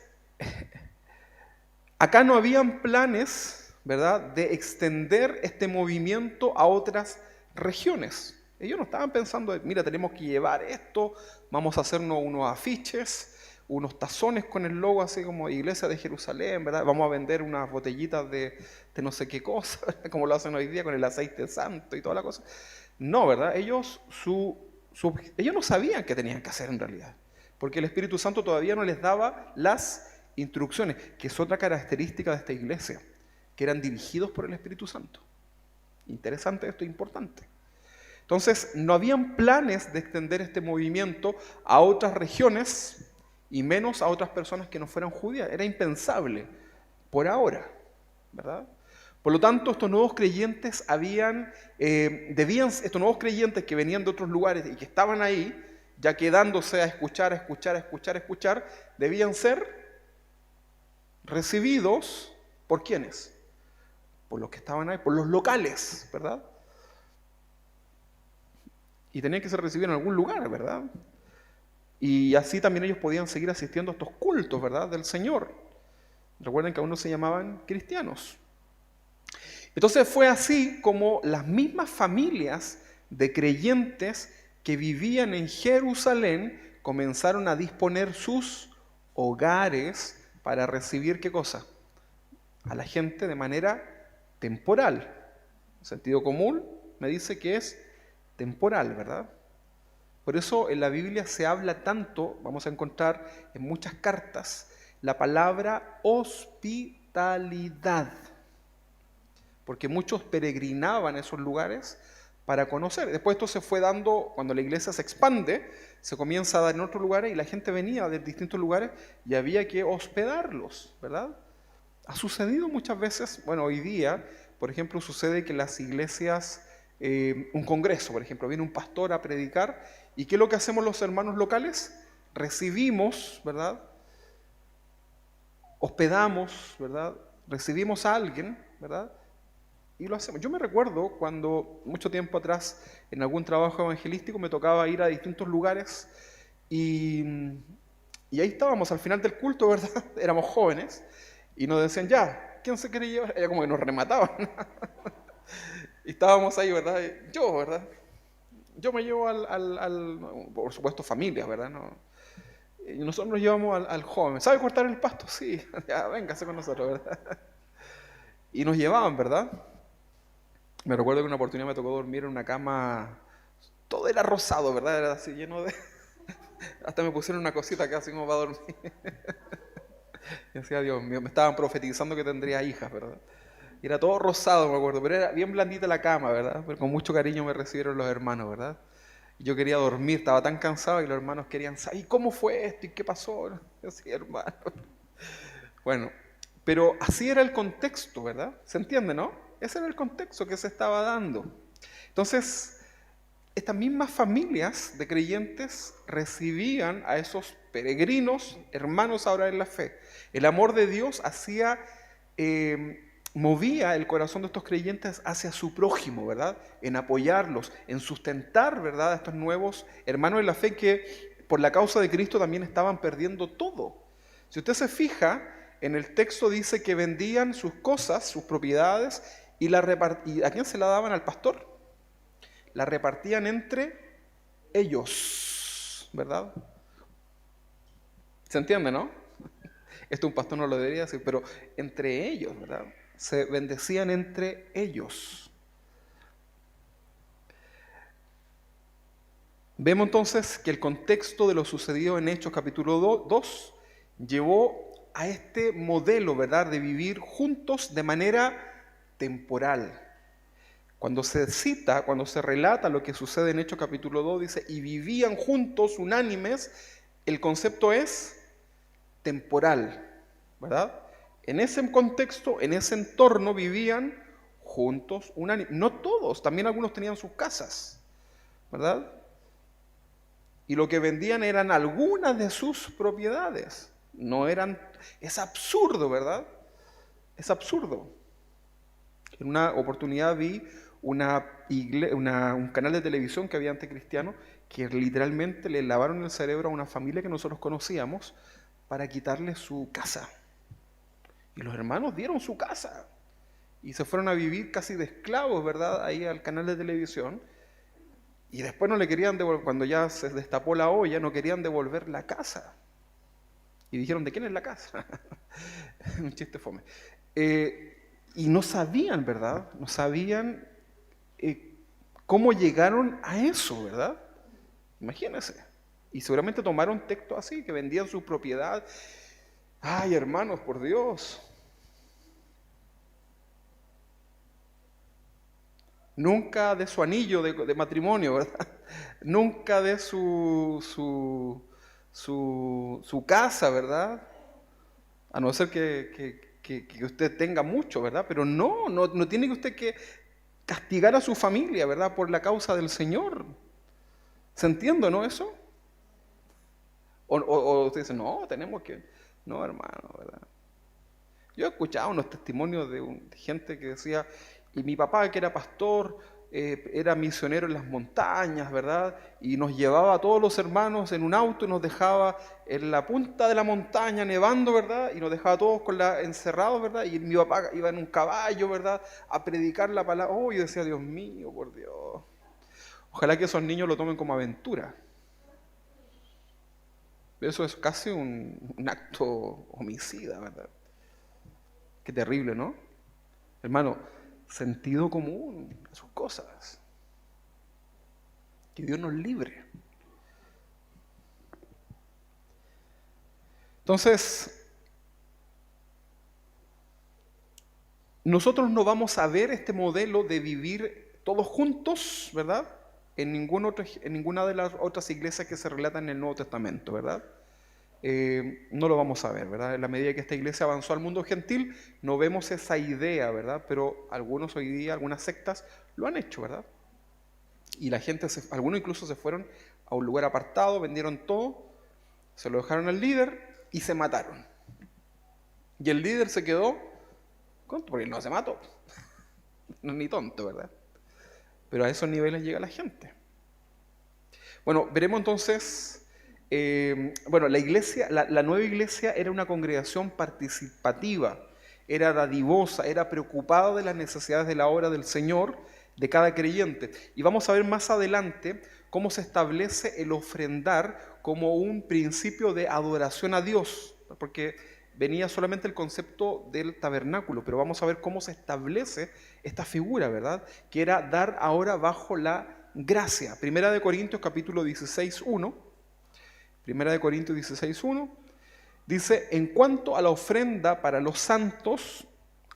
acá no habían planes, ¿verdad?, de extender este movimiento a otras regiones. Ellos no estaban pensando, mira, tenemos que llevar esto, vamos a hacernos unos afiches, unos tazones con el logo así como Iglesia de Jerusalén, ¿verdad? Vamos a vender unas botellitas de no sé qué cosa, como lo hacen hoy día con el aceite santo y toda la cosa. No, ¿verdad? Ellos no sabían qué tenían que hacer en realidad, porque el Espíritu Santo todavía no les daba las instrucciones, que es otra característica de esta iglesia, que eran dirigidos por el Espíritu Santo. Interesante esto, importante. Entonces, no habían planes de extender este movimiento a otras regiones y menos a otras personas que no fueran judías. Era impensable por ahora, ¿verdad? Por lo tanto, estos nuevos creyentes estos nuevos creyentes que venían de otros lugares y que estaban ahí, ya quedándose a escuchar, debían ser recibidos ¿por quiénes? Por los que estaban ahí, por los locales, ¿verdad? Y tenían que ser recibidos en algún lugar, ¿verdad? Y así también ellos podían seguir asistiendo a estos cultos, ¿verdad? Del Señor. Recuerden que aún no se llamaban cristianos. Entonces fue así como las mismas familias de creyentes que vivían en Jerusalén comenzaron a disponer sus hogares para recibir ¿qué cosa? A la gente de manera temporal. El sentido común me dice que es temporal, ¿verdad? Por eso en la Biblia se habla tanto, vamos a encontrar en muchas cartas, la palabra hospitalidad. Porque muchos peregrinaban a esos lugares para conocer. Después esto se fue dando, cuando la iglesia se expande, se comienza a dar en otros lugares y la gente venía de distintos lugares y había que hospedarlos, ¿verdad? Ha sucedido muchas veces, bueno, hoy día, por ejemplo, sucede que las iglesias, un congreso, por ejemplo, viene un pastor a predicar, ¿y qué es lo que hacemos los hermanos locales? Recibimos, ¿verdad? Hospedamos, ¿verdad? Recibimos a alguien, ¿verdad? Y lo hacemos. Yo me recuerdo cuando, mucho tiempo atrás, en algún trabajo evangelístico, me tocaba ir a distintos lugares y ahí estábamos al final del culto, ¿verdad? Éramos jóvenes y nos decían, ya, ¿quién se quiere llevar? Era como que nos remataban. Y estábamos ahí, ¿verdad? Yo, ¿verdad? Yo me llevo por supuesto, familias, ¿verdad? No, y nosotros nos llevamos al joven. ¿Sabe cortar el pasto? Sí, ya, véngase con nosotros, ¿verdad? Y nos llevaban, ¿verdad? Me recuerdo que una oportunidad me tocó dormir en una cama, todo era rosado, ¿verdad? Era así lleno de... Hasta me pusieron una cosita acá así como para dormir. Y decía, Dios mío, me estaban profetizando que tendría hijas, ¿verdad? Y era todo rosado, me acuerdo, pero era bien blandita la cama, ¿verdad? Pero con mucho cariño me recibieron los hermanos, ¿verdad? Y yo quería dormir, estaba tan cansado y los hermanos querían saber, ¿y cómo fue esto? ¿Y qué pasó? Yo sí, hermano. Bueno, pero así era el contexto, ¿verdad? ¿Se entiende, no? Ese era el contexto que se estaba dando. Entonces, estas mismas familias de creyentes recibían a esos peregrinos, hermanos ahora en la fe. El amor de Dios movía el corazón de estos creyentes hacia su prójimo, ¿verdad? En apoyarlos, en sustentar, ¿verdad? A estos nuevos hermanos en la fe que por la causa de Cristo también estaban perdiendo todo. Si usted se fija, en el texto dice que vendían sus cosas, sus propiedades, y ¿a quién se la daban? Al pastor. La repartían entre ellos, ¿verdad? ¿Se entiende, no? Esto un pastor no lo debería decir, pero entre ellos, ¿verdad? Se bendecían entre ellos. Vemos entonces que el contexto de lo sucedido en Hechos capítulo 2 llevó a este modelo, ¿verdad?, de vivir juntos de manera temporal. Cuando se cita, cuando se relata lo que sucede en Hechos capítulo 2, dice, y vivían juntos unánimes, el concepto es temporal, ¿verdad? En ese contexto, en ese entorno vivían juntos unánimes. No todos, también algunos tenían sus casas, ¿verdad? Y lo que vendían eran algunas de sus propiedades. No eran, es absurdo, ¿verdad? Es absurdo. En una oportunidad vi un canal de televisión que había anticristiano que literalmente le lavaron el cerebro a una familia que nosotros conocíamos para quitarle su casa. Y los hermanos dieron su casa y se fueron a vivir casi de esclavos, ¿verdad? Ahí al canal de televisión. Y después no le querían devolver, cuando ya se destapó la olla, no querían devolver la casa. Y dijeron, ¿de quién es la casa? Un chiste fome. Y no sabían, ¿verdad? No sabían cómo llegaron a eso, ¿verdad? Imagínense. Y seguramente tomaron textos así, que vendían su propiedad. Ay, hermanos, por Dios. Nunca de su anillo de matrimonio, ¿verdad? Nunca de su casa, ¿verdad? A no ser que usted tenga mucho, ¿verdad? Pero no tiene que usted que castigar a su familia, ¿verdad? Por la causa del Señor. ¿Se entiende, no eso? O usted dice, no, tenemos que... No, hermano, ¿verdad? Yo he escuchado unos testimonios de gente que decía, y mi papá que era pastor, era misionero en las montañas, ¿verdad? Y nos llevaba a todos los hermanos en un auto y nos dejaba en la punta de la montaña nevando, ¿verdad? Y nos dejaba todos encerrados, ¿verdad? Y mi papá iba en un caballo, ¿verdad? A predicar la palabra. Oh, yo decía, Dios mío, por Dios. Ojalá que esos niños lo tomen como aventura. Eso es casi un acto homicida, ¿verdad? Qué terrible, ¿no? Hermano, sentido común, sus cosas. Que Dios nos libre. Entonces, nosotros no vamos a ver este modelo de vivir todos juntos, ¿verdad? En ninguna de las otras iglesias que se relatan en el Nuevo Testamento, ¿verdad? No lo vamos a ver, ¿verdad? En la medida que esta iglesia avanzó al mundo gentil, no vemos esa idea, ¿verdad? Pero algunos hoy día, algunas sectas, lo han hecho, ¿verdad? Y la gente, algunos incluso se fueron a un lugar apartado, vendieron todo, se lo dejaron al líder y se mataron. Y el líder se quedó, porque él no se mató, no es ni tonto, ¿verdad? Pero a esos niveles llega la gente. Bueno, veremos entonces... la iglesia, la nueva iglesia era una congregación participativa, era dadivosa, era preocupada de las necesidades de la obra del Señor, de cada creyente. Y vamos a ver más adelante cómo se establece el ofrendar como un principio de adoración a Dios, porque venía solamente el concepto del tabernáculo, pero vamos a ver cómo se establece esta figura, ¿verdad? Que era dar ahora bajo la gracia. Primera de Corintios capítulo 16:1. Primera de Corintios 16:1 dice, en cuanto a la ofrenda para los santos,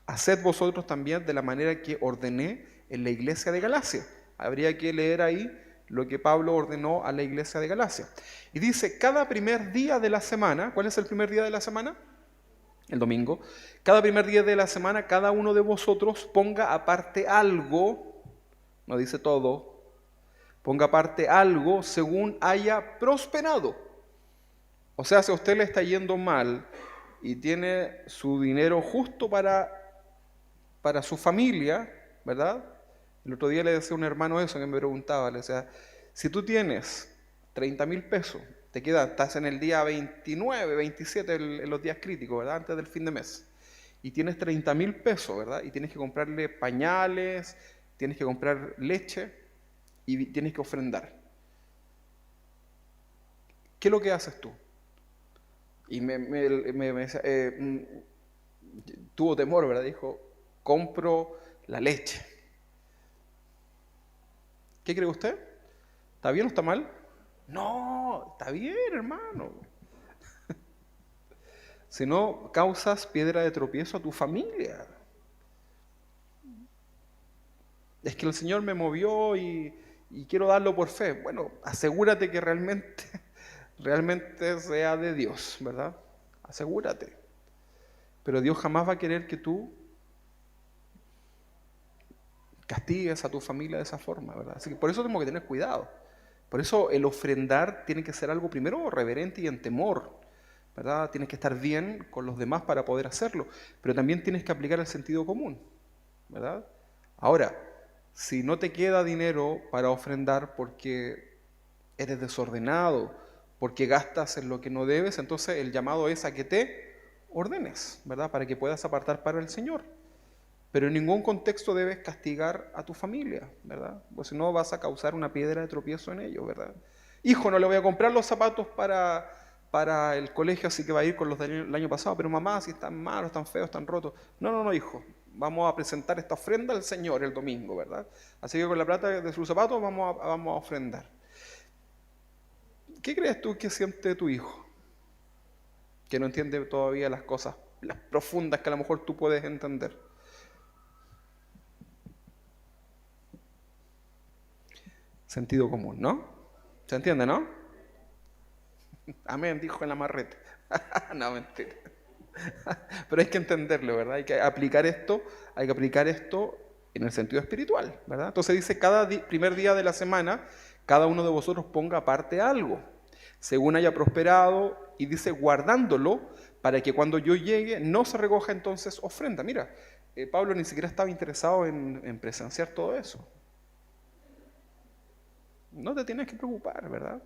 haced vosotros también de la manera que ordené en la iglesia de Galacia. Habría que leer ahí lo que Pablo ordenó a la iglesia de Galacia. Y dice, cada primer día de la semana, ¿cuál es el primer día de la semana? El domingo. Cada primer día de la semana, cada uno de vosotros ponga aparte algo, no dice todo, ponga aparte algo según haya prosperado. O sea, si a usted le está yendo mal y tiene su dinero justo para su familia, ¿verdad? El otro día le decía a un hermano eso que me preguntaba, le decía, si tú tienes 30,000 pesos, te queda, estás en el día 29, 27, en los días críticos, ¿verdad? Antes del fin de mes, y tienes 30,000 pesos, ¿verdad? Y tienes que comprarle pañales, tienes que comprar leche y tienes que ofrendar. ¿Qué es lo que haces tú? Y tuvo temor, ¿verdad? Dijo, compro la leche. ¿Qué cree usted? ¿Está bien o está mal? No, está bien, hermano. Si no, causas piedra de tropiezo a tu familia. Es que el Señor me movió y quiero darlo por fe. Bueno, asegúrate que realmente sea de Dios, ¿verdad? Asegúrate. Pero Dios jamás va a querer que tú castigues a tu familia de esa forma, ¿verdad? Así que por eso tenemos que tener cuidado. Por eso el ofrendar tiene que ser algo primero reverente y en temor, ¿verdad? Tienes que estar bien con los demás para poder hacerlo, pero también tienes que aplicar el sentido común, ¿verdad? Ahora, si no te queda dinero para ofrendar porque eres desordenado, porque gastas en lo que no debes, entonces el llamado es a que te ordenes, ¿verdad? Para que puedas apartar para el Señor. Pero en ningún contexto debes castigar a tu familia, ¿verdad? Pues si no vas a causar una piedra de tropiezo en ellos, ¿verdad? Hijo, no le voy a comprar los zapatos para para el colegio, así que va a ir con los del año pasado, pero mamá, si están malos, están feos, están rotos. No, no, no, hijo, vamos a presentar esta ofrenda al Señor el domingo, ¿verdad? Así que con la plata de sus zapatos vamos a ofrendar. ¿Qué crees tú que siente tu hijo? Que no entiende todavía las cosas, las profundas que a lo mejor tú puedes entender. Sentido común, ¿no? ¿Se entiende, no? Amén, dijo en la marreta. No, mentira. Pero hay que entenderlo, ¿verdad? Hay que aplicar esto en el sentido espiritual, ¿verdad? Entonces dice, primer día de la semana, cada uno de vosotros ponga aparte algo, según haya prosperado, y dice, guardándolo, para que cuando yo llegue no se recoja entonces ofrenda. Mira, Pablo ni siquiera estaba interesado en presenciar todo eso. No te tienes que preocupar, ¿verdad?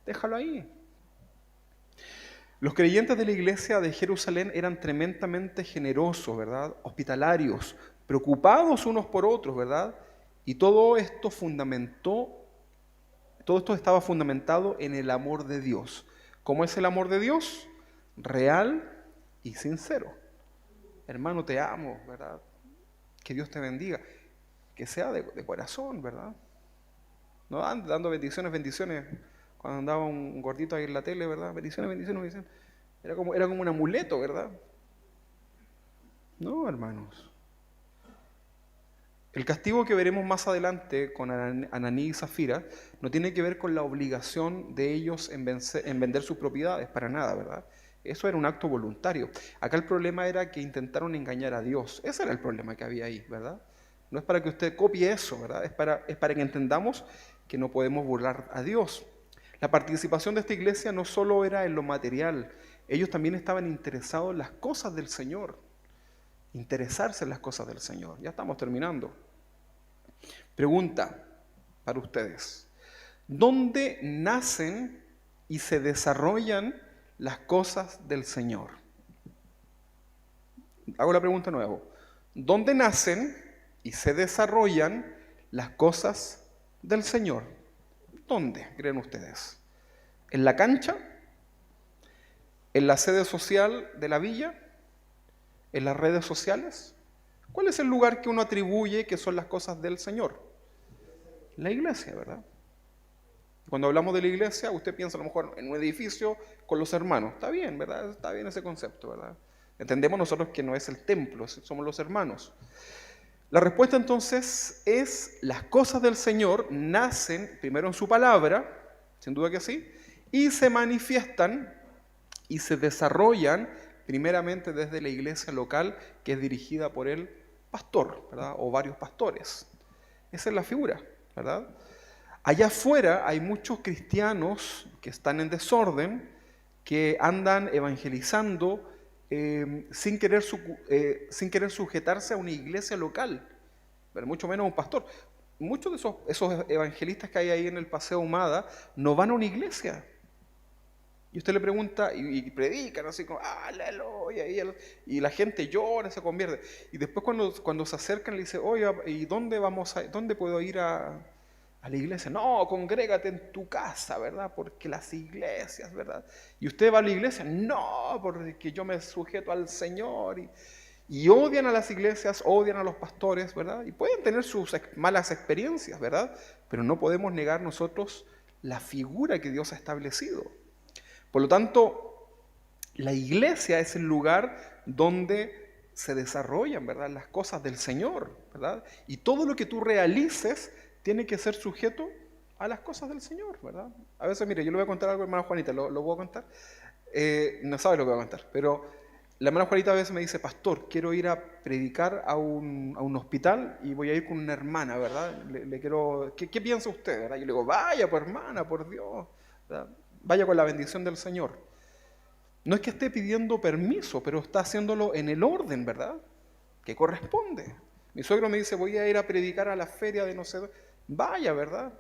Déjalo ahí. Los creyentes de la iglesia de Jerusalén eran tremendamente generosos, ¿verdad? Hospitalarios, preocupados unos por otros, ¿verdad? Y todo esto estaba fundamentado en el amor de Dios. ¿Cómo es el amor de Dios? Real y sincero. Hermano, te amo, ¿verdad? Que Dios te bendiga. Que sea de corazón, ¿verdad? No ande dando bendiciones. Cuando andaba un gordito ahí en la tele, ¿verdad? Bendiciones. Era como un amuleto, ¿verdad? No, hermanos. El castigo que veremos más adelante con Ananí y Zafira no tiene que ver con la obligación de ellos en vender sus propiedades, para nada, ¿verdad? Eso era un acto voluntario. Acá el problema era que intentaron engañar a Dios. Ese era el problema que había ahí, ¿verdad? No es para que usted copie eso, ¿verdad? Es para que entendamos que no podemos burlar a Dios. La participación de esta iglesia no solo era en lo material, ellos también estaban interesados en las cosas del Señor. Interesarse en las cosas del Señor. Ya estamos terminando. Pregunta para ustedes. ¿Dónde nacen y se desarrollan las cosas del Señor? Hago la pregunta de nuevo. ¿Dónde nacen y se desarrollan las cosas del Señor? ¿Dónde creen ustedes? ¿En la cancha? ¿En la sede social de la villa? ¿En las redes sociales? ¿Cuál es el lugar que uno atribuye que son las cosas del Señor? La iglesia, ¿verdad? Cuando hablamos de la iglesia, usted piensa a lo mejor en un edificio con los hermanos. Está bien, ¿verdad? Está bien ese concepto, ¿verdad? Entendemos nosotros que no es el templo, somos los hermanos. La respuesta entonces es, las cosas del Señor nacen primero en su palabra, sin duda que sí, y se manifiestan y se desarrollan primeramente desde la iglesia local que es dirigida por el pastor, ¿verdad? O varios pastores. Esa es la figura, ¿verdad? Allá afuera hay muchos cristianos que están en desorden, que andan evangelizando sin querer sujetarse a una iglesia local, pero mucho menos a un pastor. Muchos de esos evangelistas que hay ahí en el Paseo Humada no van a una iglesia. Y usted le pregunta y predican así como, aleluya, y la gente llora, se convierte. Y después cuando se acercan le dice, oye, ¿y dónde puedo ir a la iglesia? No, congrégate en tu casa, ¿verdad? Porque las iglesias, ¿verdad? ¿Y usted va a la iglesia? No, porque yo me sujeto al Señor. Y odian a las iglesias, odian a los pastores, ¿verdad? Y pueden tener sus malas experiencias, ¿verdad? Pero no podemos negar nosotros la figura que Dios ha establecido. Por lo tanto, la iglesia es el lugar donde se desarrollan, ¿verdad?, las cosas del Señor, ¿verdad? Y todo lo que tú realices tiene que ser sujeto a las cosas del Señor, ¿verdad? A veces, mire, yo le voy a contar algo a hermana Juanita, ¿lo voy a contar? No sabe lo que voy a contar, pero la hermana Juanita a veces me dice, pastor, quiero ir a predicar a un hospital y voy a ir con una hermana, ¿verdad? ¿Qué piensa usted, verdad? Yo le digo, vaya, pues hermana, por Dios, ¿verdad? Vaya con la bendición del Señor. No es que esté pidiendo permiso, pero está haciéndolo en el orden, ¿verdad?, que corresponde. Mi suegro me dice, voy a ir a predicar a la feria de no sé dónde. Vaya, ¿verdad?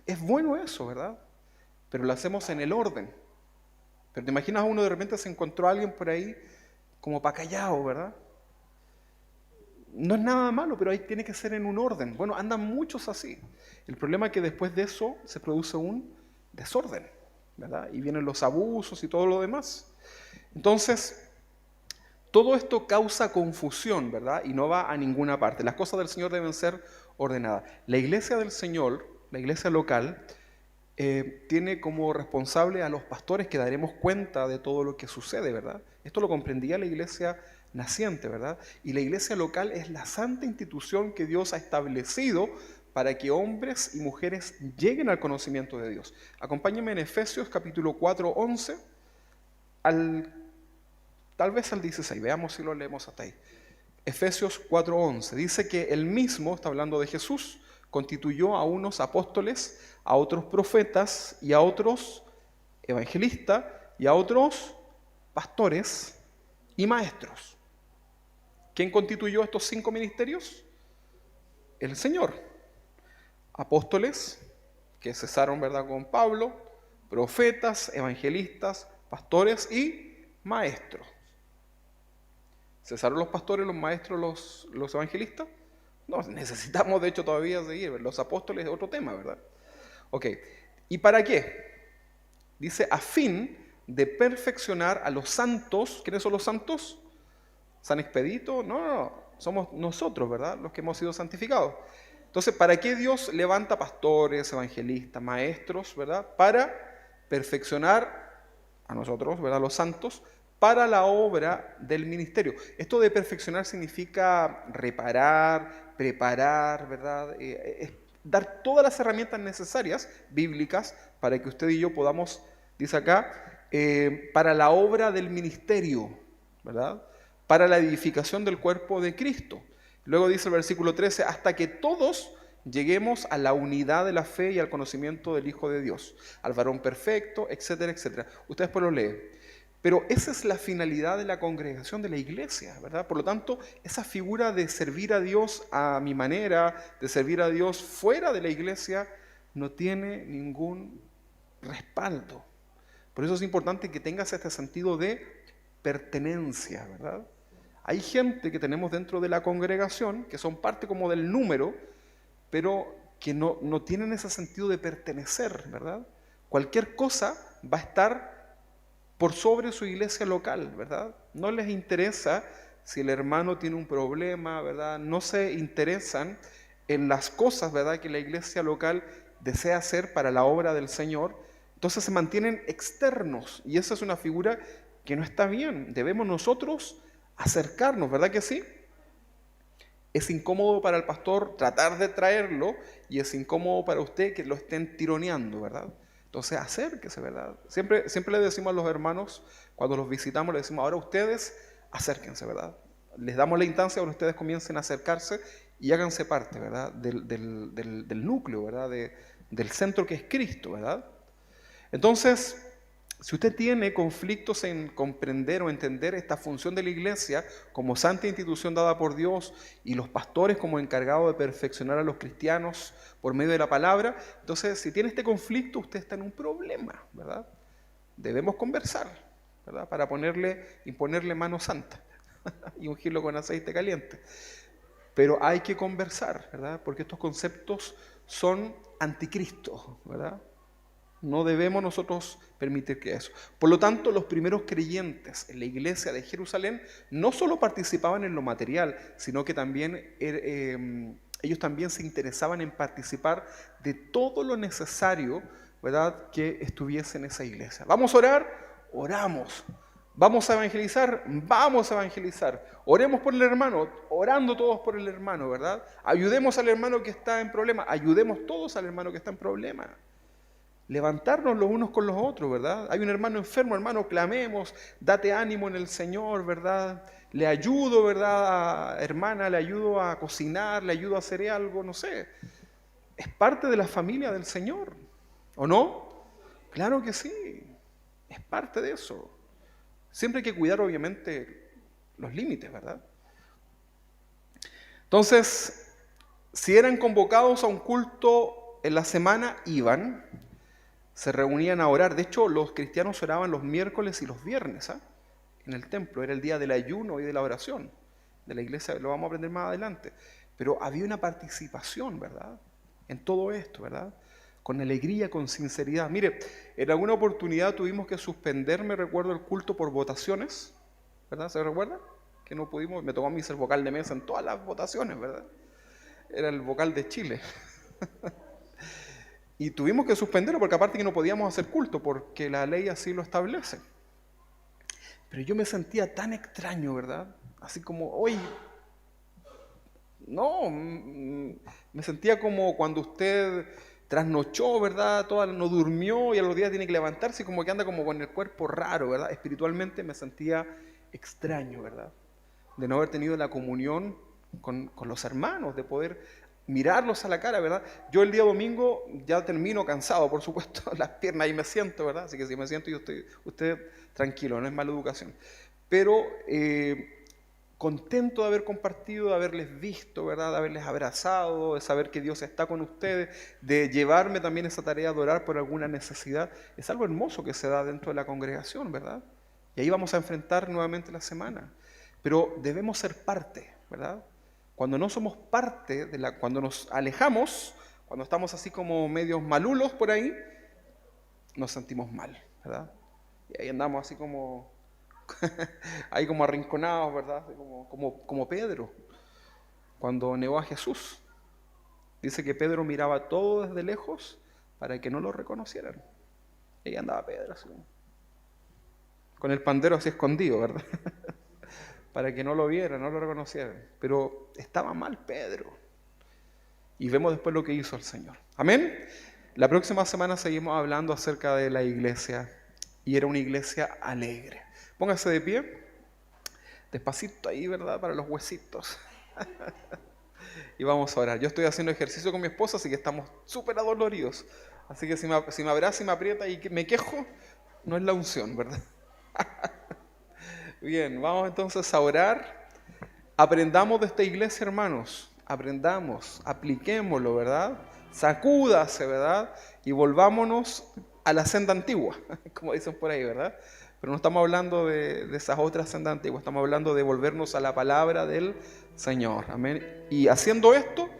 Es bueno eso, ¿verdad? Pero lo hacemos en el orden. Pero te imaginas, uno de repente se encontró a alguien por ahí como para callado, ¿verdad? No es nada malo, pero ahí tiene que ser en un orden. Bueno, andan muchos así. El problema es que después de eso se produce un desorden. ¿verdad? Y vienen los abusos y todo lo demás. Entonces, todo esto causa confusión, ¿verdad? Y no va a ninguna parte. Las cosas del Señor deben ser ordenadas. La iglesia del Señor, la iglesia local, tiene como responsable a los pastores que daremos cuenta de todo lo que sucede, ¿verdad? Esto lo comprendía la iglesia naciente, ¿verdad? Y la iglesia local es la santa institución que Dios ha establecido para que hombres y mujeres lleguen al conocimiento de Dios. Acompáñenme en Efesios capítulo 4, 11, tal vez al 16, veamos si lo leemos hasta ahí. Efesios 4, 11, dice que él mismo, está hablando de Jesús, constituyó a unos apóstoles, a otros profetas y a otros evangelistas y a otros pastores y maestros. ¿Quién constituyó estos 5 ministerios? El Señor. Apóstoles, que cesaron, ¿verdad?, con Pablo, profetas, evangelistas, pastores y maestros. ¿Cesaron los pastores, los maestros, los evangelistas? No, necesitamos de hecho todavía seguir. Los apóstoles es otro tema, ¿verdad? Ok, ¿y para qué? Dice, a fin de perfeccionar a los santos. ¿Quiénes son los santos? ¿San Expedito? No, somos nosotros, ¿verdad? Los que hemos sido santificados. Entonces, ¿para qué Dios levanta pastores, evangelistas, maestros, ¿verdad? Para perfeccionar a nosotros, ¿verdad? Los santos, para la obra del ministerio. Esto de perfeccionar significa reparar, preparar, ¿verdad? Dar todas las herramientas necesarias, bíblicas, para que usted y yo podamos, dice acá, para la obra del ministerio, ¿verdad? Para la edificación del cuerpo de Cristo. Luego dice el versículo 13, hasta que todos lleguemos a la unidad de la fe y al conocimiento del Hijo de Dios, al varón perfecto, etcétera, etcétera. Ustedes pues lo leen. Pero esa es la finalidad de la congregación de la iglesia, ¿verdad? Por lo tanto, esa figura de servir a Dios a mi manera, de servir a Dios fuera de la iglesia, no tiene ningún respaldo. Por eso es importante que tengas este sentido de pertenencia, ¿verdad? Hay gente que tenemos dentro de la congregación, que son parte como del número, pero que no tienen ese sentido de pertenecer, ¿verdad? Cualquier cosa va a estar por sobre su iglesia local, ¿verdad? No les interesa si el hermano tiene un problema, ¿verdad? No se interesan en las cosas, ¿verdad?, que la iglesia local desea hacer para la obra del Señor. Entonces se mantienen externos y esa es una figura que no está bien. Debemos nosotros acercarnos, ¿verdad que sí? Es incómodo para el pastor tratar de traerlo y es incómodo para usted que lo estén tironeando, ¿verdad? Entonces acérquese, ¿verdad? Siempre le decimos a los hermanos, cuando los visitamos, le decimos, ahora ustedes acérquense, ¿verdad? Les damos la instancia para que ustedes comiencen a acercarse y háganse parte, ¿verdad? Del núcleo, ¿verdad? Del centro que es Cristo, ¿verdad? Entonces, si usted tiene conflictos en comprender o entender esta función de la iglesia como santa institución dada por Dios y los pastores como encargados de perfeccionar a los cristianos por medio de la palabra, entonces si tiene este conflicto usted está en un problema, ¿verdad? Debemos conversar, ¿verdad? Para imponerle mano santa y ungirlo con aceite caliente. Pero hay que conversar, ¿verdad? Porque estos conceptos son anticristo, ¿verdad? No debemos nosotros permitir que eso. Por lo tanto, los primeros creyentes en la iglesia de Jerusalén no solo participaban en lo material, sino que también ellos también se interesaban en participar de todo lo necesario, ¿verdad?, que estuviese en esa iglesia. ¿Vamos a orar? Oramos. ¿Vamos a evangelizar? Vamos a evangelizar. Oremos por el hermano, orando todos por el hermano, ¿verdad? Ayudemos al hermano que está en problema, ayudemos todos al hermano que está en problema. Levantarnos los unos con los otros, ¿verdad? Hay un hermano enfermo, hermano, clamemos, date ánimo en el Señor, ¿verdad? Le ayudo, ¿verdad? Hermana, le ayudo a cocinar, le ayudo a hacer algo, no sé. Es parte de la familia del Señor, ¿o no? Claro que sí, es parte de eso. Siempre hay que cuidar, obviamente, los límites, ¿verdad? Entonces, si eran convocados a un culto en la semana, iban. Se reunían a orar. De hecho, los cristianos oraban los miércoles y los viernes, ¿eh?, en el templo. Era el día del ayuno y de la oración de la iglesia. Lo vamos a aprender más adelante. Pero había una participación, ¿verdad?, en todo esto, ¿verdad? con alegría, con sinceridad. Mire, en alguna oportunidad tuvimos que suspender, me recuerdo, el culto por votaciones, ¿verdad? ¿Se recuerda? Que no pudimos, me tocó a mí ser vocal de mesa en todas las votaciones, ¿verdad? Era el vocal de Chile. Y tuvimos que suspenderlo porque aparte que no podíamos hacer culto porque la ley así lo establece. Pero yo me sentía tan extraño, ¿verdad? Así como, oye, no, me sentía como cuando usted trasnochó, ¿verdad? No durmió y a los días tiene que levantarse y como que anda como con el cuerpo raro, ¿verdad? Espiritualmente me sentía extraño, ¿verdad? De no haber tenido la comunión con los hermanos, de poder mirarlos a la cara, ¿verdad? Yo el día domingo ya termino cansado, por supuesto, las piernas ahí me siento, ¿verdad? Así que si me siento yo estoy, usted tranquilo, no es mala educación. Pero contento de haber compartido, de haberles visto, ¿verdad? De haberles abrazado, de saber que Dios está con ustedes, de llevarme también esa tarea de orar por alguna necesidad. Es algo hermoso que se da dentro de la congregación, ¿verdad? Y ahí vamos a enfrentar nuevamente la semana. Pero debemos ser parte, ¿verdad? Cuando no somos parte, cuando nos alejamos, cuando estamos así como medios malulos por ahí, nos sentimos mal, ¿verdad? Y ahí andamos así como, ahí como arrinconados, ¿verdad? Como Pedro, cuando negó a Jesús. Dice que Pedro miraba todo desde lejos para que no lo reconocieran. Y ahí andaba Pedro, así como, con el pandero así escondido, ¿verdad? Para que no lo vieran, no lo reconocieran. Pero estaba mal Pedro. Y vemos después lo que hizo el Señor. Amén. La próxima semana seguimos hablando acerca de la iglesia. Y era una iglesia alegre. Póngase de pie. Despacito ahí, ¿verdad? Para los huesitos. Y vamos a orar. Yo estoy haciendo ejercicio con mi esposa, así que estamos súper adoloridos. Así que si me abraza y me aprieta y me quejo, no es la unción, ¿verdad? Bien, vamos entonces a orar. Aprendamos de esta iglesia, hermanos. Aprendamos, apliquémoslo, ¿verdad? Sacúdase, ¿verdad? Y volvámonos a la senda antigua, como dicen por ahí, ¿verdad? Pero no estamos hablando de esas otras sendas antiguas, estamos hablando de volvernos a la palabra del Señor. Amén. Y haciendo esto,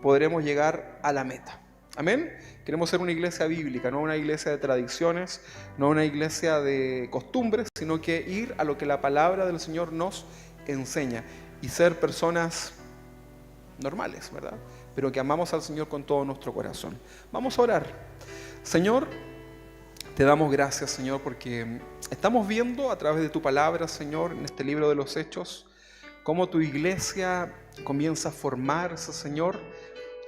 podremos llegar a la meta. Amén. Queremos ser una iglesia bíblica, no una iglesia de tradiciones, no una iglesia de costumbres, sino que ir a lo que la palabra del Señor nos enseña y ser personas normales, ¿verdad? Pero que amamos al Señor con todo nuestro corazón. Vamos a orar. Señor, te damos gracias, Señor, porque estamos viendo a través de tu palabra, Señor, en este libro de los Hechos, cómo tu iglesia comienza a formarse, Señor,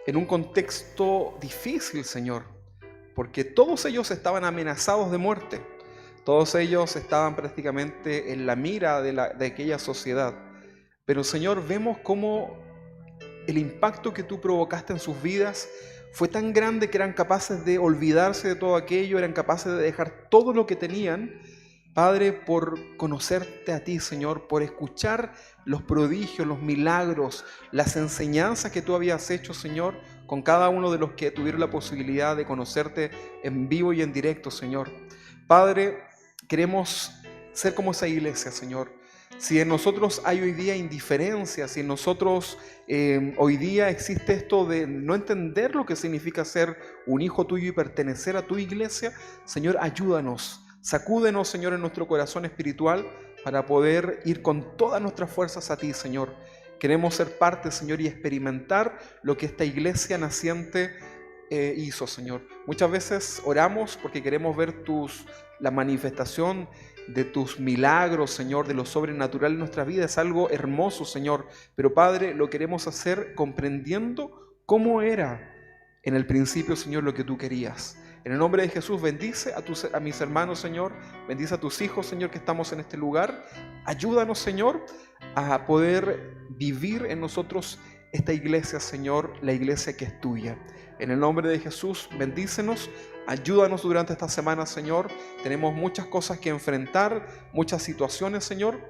en un contexto difícil, Señor, porque todos ellos estaban amenazados de muerte, todos ellos estaban prácticamente en la mira de aquella sociedad, pero Señor, vemos cómo el impacto que tú provocaste en sus vidas fue tan grande que eran capaces de olvidarse de todo aquello, eran capaces de dejar todo lo que tenían, Padre, por conocerte a ti, Señor, por escuchar los prodigios, los milagros, las enseñanzas que tú habías hecho, Señor, con cada uno de los que tuvieron la posibilidad de conocerte en vivo y en directo, Señor. Padre, queremos ser como esa iglesia, Señor. Si en nosotros hay hoy día indiferencia, si en nosotros hoy día existe esto de no entender lo que significa ser un hijo tuyo y pertenecer a tu iglesia, Señor, ayúdanos. Sacúdenos, Señor, en nuestro corazón espiritual para poder ir con todas nuestras fuerzas a ti, Señor. Queremos ser parte, Señor, y experimentar lo que esta iglesia naciente hizo, Señor. Muchas veces oramos porque queremos ver la manifestación de tus milagros, Señor, de lo sobrenatural en nuestra vida. Es algo hermoso, Señor. Pero, Padre, lo queremos hacer comprendiendo cómo era en el principio, Señor, lo que tú querías. En el nombre de Jesús, bendice a mis hermanos, Señor. Bendice a tus hijos, Señor, que estamos en este lugar. Ayúdanos, Señor, a poder vivir en nosotros esta iglesia, Señor, la iglesia que es tuya. En el nombre de Jesús, bendícenos. Ayúdanos durante esta semana, Señor. Tenemos muchas cosas que enfrentar, muchas situaciones, Señor.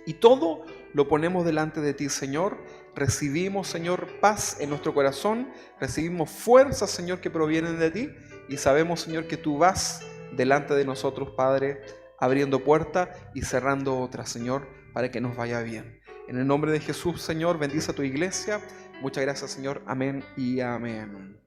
Y todo lo ponemos delante de ti, Señor. Recibimos, Señor, paz en nuestro corazón. Recibimos fuerzas, Señor, que provienen de ti. Y sabemos, Señor, que tú vas delante de nosotros, Padre, abriendo puertas y cerrando otras, Señor, para que nos vaya bien. En el nombre de Jesús, Señor, bendice a tu iglesia. Muchas gracias, Señor. Amén y amén.